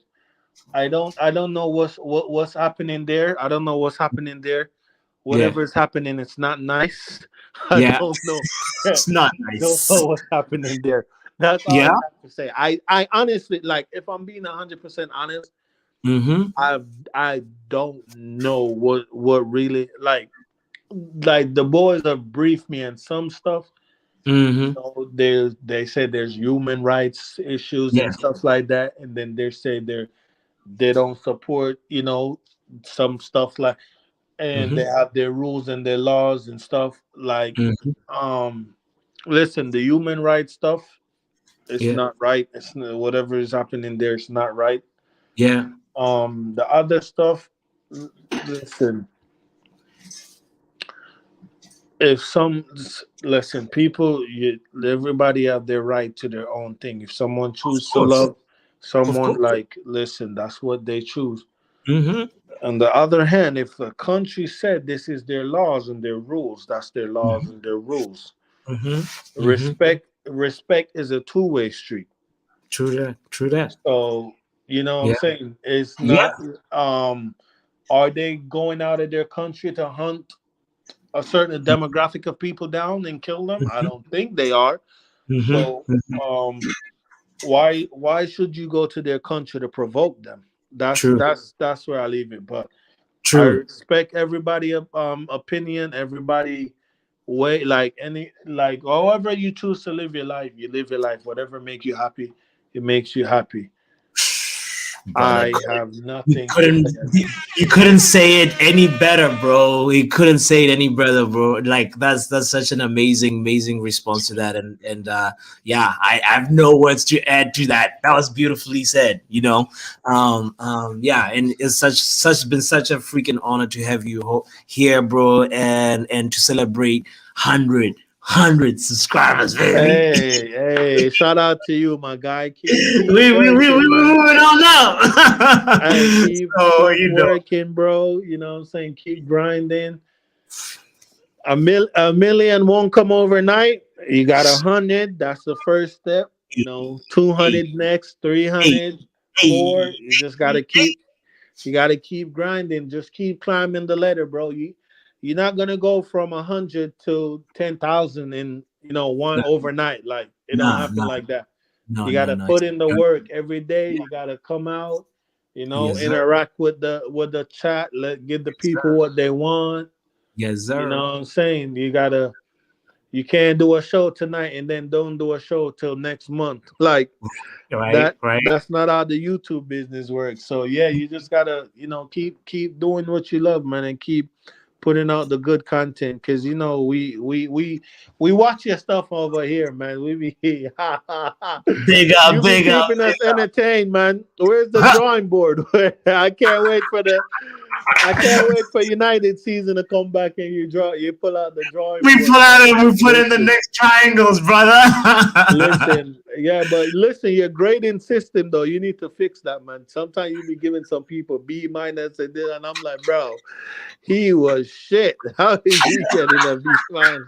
Speaker 2: I don't know what's happening there. I don't know what's happening there.
Speaker 1: yeah,
Speaker 2: Whatever is happening, it's not nice. I
Speaker 1: yeah.
Speaker 2: don't know.
Speaker 1: It's not
Speaker 2: Don't
Speaker 1: nice.
Speaker 2: know what's happening there. That's all
Speaker 1: Yeah.
Speaker 2: I have to say. I honestly, like, if I'm being 100% honest,
Speaker 1: Mm-hmm.
Speaker 2: I I don't know what really, like the boys have briefed me on some stuff.
Speaker 1: Mm-hmm.
Speaker 2: They said there's human rights issues
Speaker 1: Yeah.
Speaker 2: and stuff like that, and then they say they don't support, some stuff, like, and they
Speaker 1: Mm-hmm.
Speaker 2: have their rules and their laws and stuff, like,
Speaker 1: Mm-hmm.
Speaker 2: um listen, the human rights stuff, it's
Speaker 1: Yeah.
Speaker 2: not right. Whatever is happening there, it's not right.
Speaker 1: Yeah.
Speaker 2: The other stuff, listen, if some listen, people, everybody have their right to their own thing. If someone
Speaker 1: Of
Speaker 2: choose to
Speaker 1: course.
Speaker 2: love
Speaker 1: Of
Speaker 2: someone,
Speaker 1: course.
Speaker 2: like, listen, that's what they choose.
Speaker 1: Mm-hmm.
Speaker 2: On the other hand, if a country said this is their laws and their rules, that's their laws and their rules.
Speaker 1: Mm-hmm. Mm-hmm.
Speaker 2: Respect is a two-way street.
Speaker 1: True that. True that.
Speaker 2: So, you know what I'm
Speaker 1: Yeah.
Speaker 2: saying? It's
Speaker 1: Yeah.
Speaker 2: not, are they going out of their country to hunt a certain demographic of people down and kill them? I don't think they are.
Speaker 1: Mm-hmm.
Speaker 2: So,
Speaker 1: Mm-hmm.
Speaker 2: um, why should you go to their country to provoke them? That's
Speaker 1: True.
Speaker 2: that's that's where I leave it. But I
Speaker 1: True.
Speaker 2: respect everybody opinion, everybody way, like, any, like, however you choose to live your life, you live your life. Whatever make you happy, it makes you happy.
Speaker 1: Brother.
Speaker 2: I have
Speaker 1: You
Speaker 2: nothing to
Speaker 1: couldn't
Speaker 2: say against that.
Speaker 1: you couldn't say it any better, bro. You couldn't say it any better, bro. Like that's such an amazing response to that. And yeah, I have no words to add to that. That was beautifully said. Yeah, and it's been such a freaking honor to have you here, bro, and to celebrate 100 subscribers, baby.
Speaker 2: Hey, shout out to you, my guy. Keep
Speaker 1: We
Speaker 2: working, man.
Speaker 1: moving on
Speaker 2: Hey,
Speaker 1: up. So
Speaker 2: keep working, bro. You know what I'm saying? Keep grinding. A million won't come overnight. You got 100. That's the first step.
Speaker 1: Hey,
Speaker 2: 200 next,
Speaker 1: hey,
Speaker 2: 300,
Speaker 1: hey,
Speaker 2: four. You just gotta keep. You gotta keep grinding. Just keep climbing the ladder, bro. You're not gonna go from 100 to 10,000 in one
Speaker 1: no,
Speaker 2: overnight. Like, it don't
Speaker 1: no,
Speaker 2: happen
Speaker 1: no,
Speaker 2: like that.
Speaker 1: no,
Speaker 2: You
Speaker 1: no,
Speaker 2: gotta
Speaker 1: no.
Speaker 2: put in the
Speaker 1: Yeah,
Speaker 2: work every day. You gotta come out.
Speaker 1: yes, sir.
Speaker 2: Interact with the chat. Give the
Speaker 1: Yes,
Speaker 2: people
Speaker 1: sir.
Speaker 2: what they want.
Speaker 1: Yes,
Speaker 2: You know
Speaker 1: sir.
Speaker 2: what I'm saying? You can't do a show tonight and then don't do a show till next month. Like,
Speaker 1: Right,
Speaker 2: that
Speaker 1: right.
Speaker 2: that's not how the YouTube business works. So yeah, you just gotta, keep doing what you love, man, and keep putting out the good content. Cause we watch your stuff over here, man. We be you be
Speaker 1: Big up,
Speaker 2: keeping
Speaker 1: big
Speaker 2: us entertained, man. Where's the
Speaker 1: up.
Speaker 2: drawing board? I can't wait for United season to come back and you pull out the drawing
Speaker 1: We
Speaker 2: board,
Speaker 1: put out
Speaker 2: man.
Speaker 1: it. We put in the
Speaker 2: Listen.
Speaker 1: next triangles, brother.
Speaker 2: Yeah, but listen, your grading system though, you need to fix that, man. Sometimes you be giving some people B minus and I'm like, bro, he was shit. How is he getting a B minus?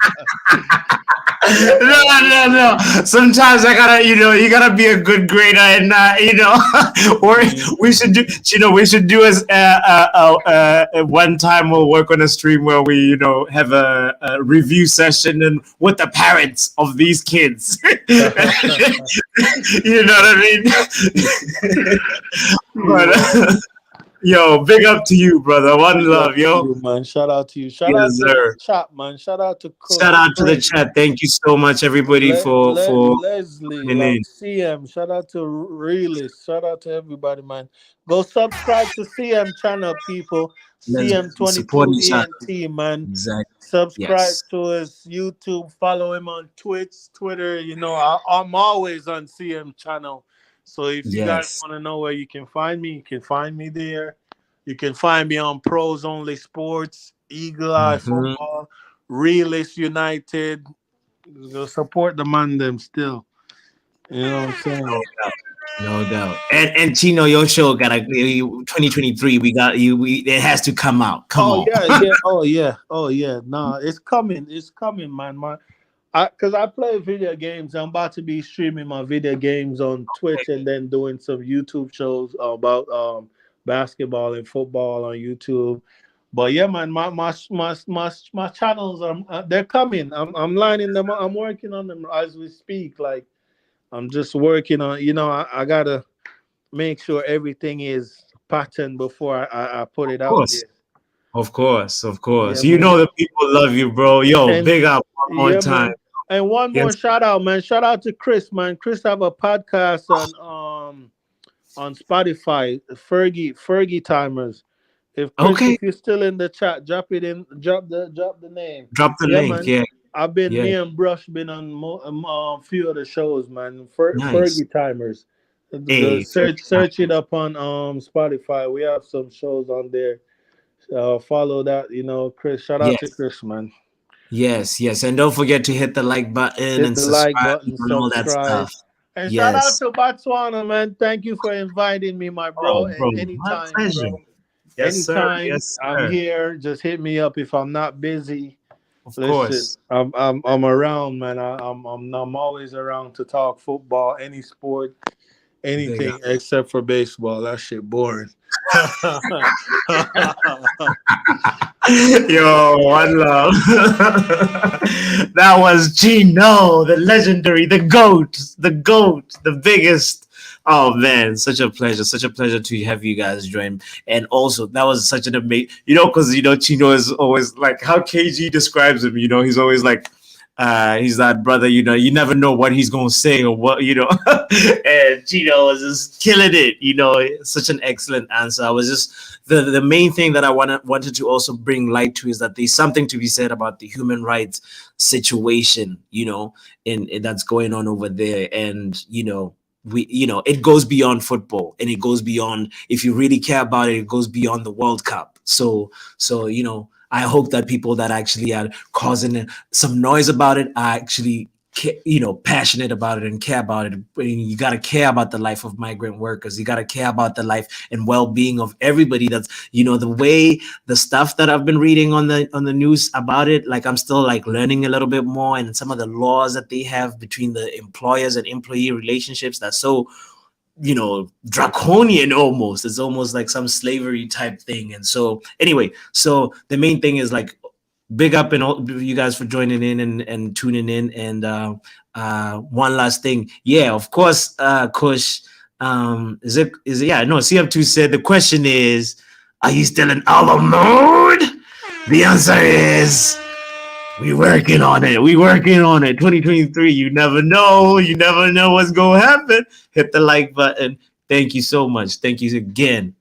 Speaker 1: No. Sometimes I gotta, you gotta be a good grader, and or
Speaker 2: Mm.
Speaker 1: we should do, we should do as one time we'll work on a stream where we, have a review session and with the parents of these kids. You know what I mean?
Speaker 2: Yeah.
Speaker 1: But yo, big up to you, brother. One
Speaker 2: Big up
Speaker 1: love,
Speaker 2: to
Speaker 1: yo.
Speaker 2: you, man. Shout out to you. Shout
Speaker 1: Yes,
Speaker 2: out to the
Speaker 1: sir.
Speaker 2: chat, man. Shout out to
Speaker 1: Shout out to the
Speaker 2: Craig.
Speaker 1: chat. Thank you so much, everybody, for
Speaker 2: Leslie,
Speaker 1: tuning
Speaker 2: like
Speaker 1: in.
Speaker 2: CM, shout out to Realist, shout out to everybody, man. Go subscribe to CM channel, people.
Speaker 1: Let's support
Speaker 2: CM22
Speaker 1: each other.
Speaker 2: ENT, man.
Speaker 1: Exactly.
Speaker 2: Subscribe
Speaker 1: Yes.
Speaker 2: to his YouTube, follow him on Twitch, Twitter. I'm always on CM channel. So if you guys
Speaker 1: Yes.
Speaker 2: want to know where you can find me, you can find me there. You can find me on Pros Only Sports, Eagle Eye
Speaker 1: Hmm.
Speaker 2: Football, Realist United. Go support the man them still. You know what I'm
Speaker 1: No
Speaker 2: saying?
Speaker 1: doubt. No doubt. And Chino, your show got a 2023. We got you. It has to come out. Come
Speaker 2: Oh
Speaker 1: on.
Speaker 2: yeah, yeah, oh yeah, oh yeah. Nah, it's coming, man. Cause I play video games. I'm about to be streaming my video games on Twitch and then doing some YouTube shows about basketball and football on YouTube. But yeah, man, my channels are they're coming. I'm lining them up. I'm working on them as we speak. Like I'm just working on. I gotta make sure everything is patterned before I put
Speaker 1: Of
Speaker 2: it out
Speaker 1: course.
Speaker 2: there.
Speaker 1: Of course. Of course.
Speaker 2: Yeah,
Speaker 1: You
Speaker 2: man.
Speaker 1: know the people love you, bro. Yo,
Speaker 2: And
Speaker 1: big up one more
Speaker 2: yeah,
Speaker 1: time.
Speaker 2: man. And one more
Speaker 1: Yes.
Speaker 2: shout out, man. Shout out to Chris, man. Chris have a podcast on Spotify. Fergie timers. If Chris,
Speaker 1: Okay.
Speaker 2: if you're still in the chat, drop it in. Drop the name.
Speaker 1: Drop the
Speaker 2: Yeah,
Speaker 1: link.
Speaker 2: man.
Speaker 1: Yeah.
Speaker 2: Me
Speaker 1: Yeah.
Speaker 2: and Brush been on few of the shows, man.
Speaker 1: Nice.
Speaker 2: Fergie timers. The
Speaker 1: Hey, first
Speaker 2: search it up on Spotify. We have some shows on there. Follow that, Chris. Shout out to
Speaker 1: yes.
Speaker 2: Chris, man.
Speaker 1: Yes. Yes. And don't forget to hit the like button
Speaker 2: Hit
Speaker 1: and
Speaker 2: the like
Speaker 1: subscribe
Speaker 2: button,
Speaker 1: and all that
Speaker 2: subscribe.
Speaker 1: stuff.
Speaker 2: And shout out
Speaker 1: Yes.
Speaker 2: to Botswana, man. Thank you for inviting me, my bro.
Speaker 1: Oh,
Speaker 2: And
Speaker 1: bro. My
Speaker 2: anytime,
Speaker 1: pleasure.
Speaker 2: bro.
Speaker 1: Yes, sir.
Speaker 2: Anytime
Speaker 1: Yes,
Speaker 2: I'm
Speaker 1: sir.
Speaker 2: here, just hit me up if I'm not busy.
Speaker 1: Of
Speaker 2: Listen,
Speaker 1: course.
Speaker 2: I'm around, man. I'm always around to talk football, any sport,
Speaker 1: Big up.
Speaker 2: anything except for baseball. That shit boring.
Speaker 1: Yo, one love. That was Chino, the legendary, the goat, the biggest. Oh man, such a pleasure to have you guys join. And also, that was such an amazing, because Chino is always like how KG describes him. He's always like, he's that brother. You never know what he's gonna say or what. And Chino was just killing it. Such an excellent answer. I was just the main thing that I wanted to also bring light to is that there's something to be said about the human rights situation, in that's going on over there, and it goes beyond football, and it goes beyond, if you really care about it, it goes beyond the World Cup. So I hope that people that actually are causing some noise about it are actually passionate about it and care about it. You got to care about the life of migrant workers. You got to care about the life and well-being of everybody. That's the way the stuff that I've been reading on the news about it, like I'm still like learning a little bit more, and some of the laws that they have between the employers and employee relationships, that's so draconian. Almost, it's almost like some slavery type thing. And so anyway, so the main thing is like, big up and all you guys for joining in and tuning in. And one last thing, yeah, of course, Kush, is it yeah, no, CF2 said the question is, are you still in album mode? The answer is, we working on it. 2023. You never know. You never know what's gonna happen. Hit the like button. Thank you so much. Thank you again.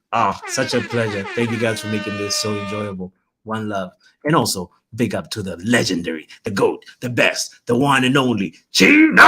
Speaker 1: Such a pleasure. Thank you guys for making this so enjoyable. One love. And also, big up to the legendary, the GOAT, the best, the one and only Chino!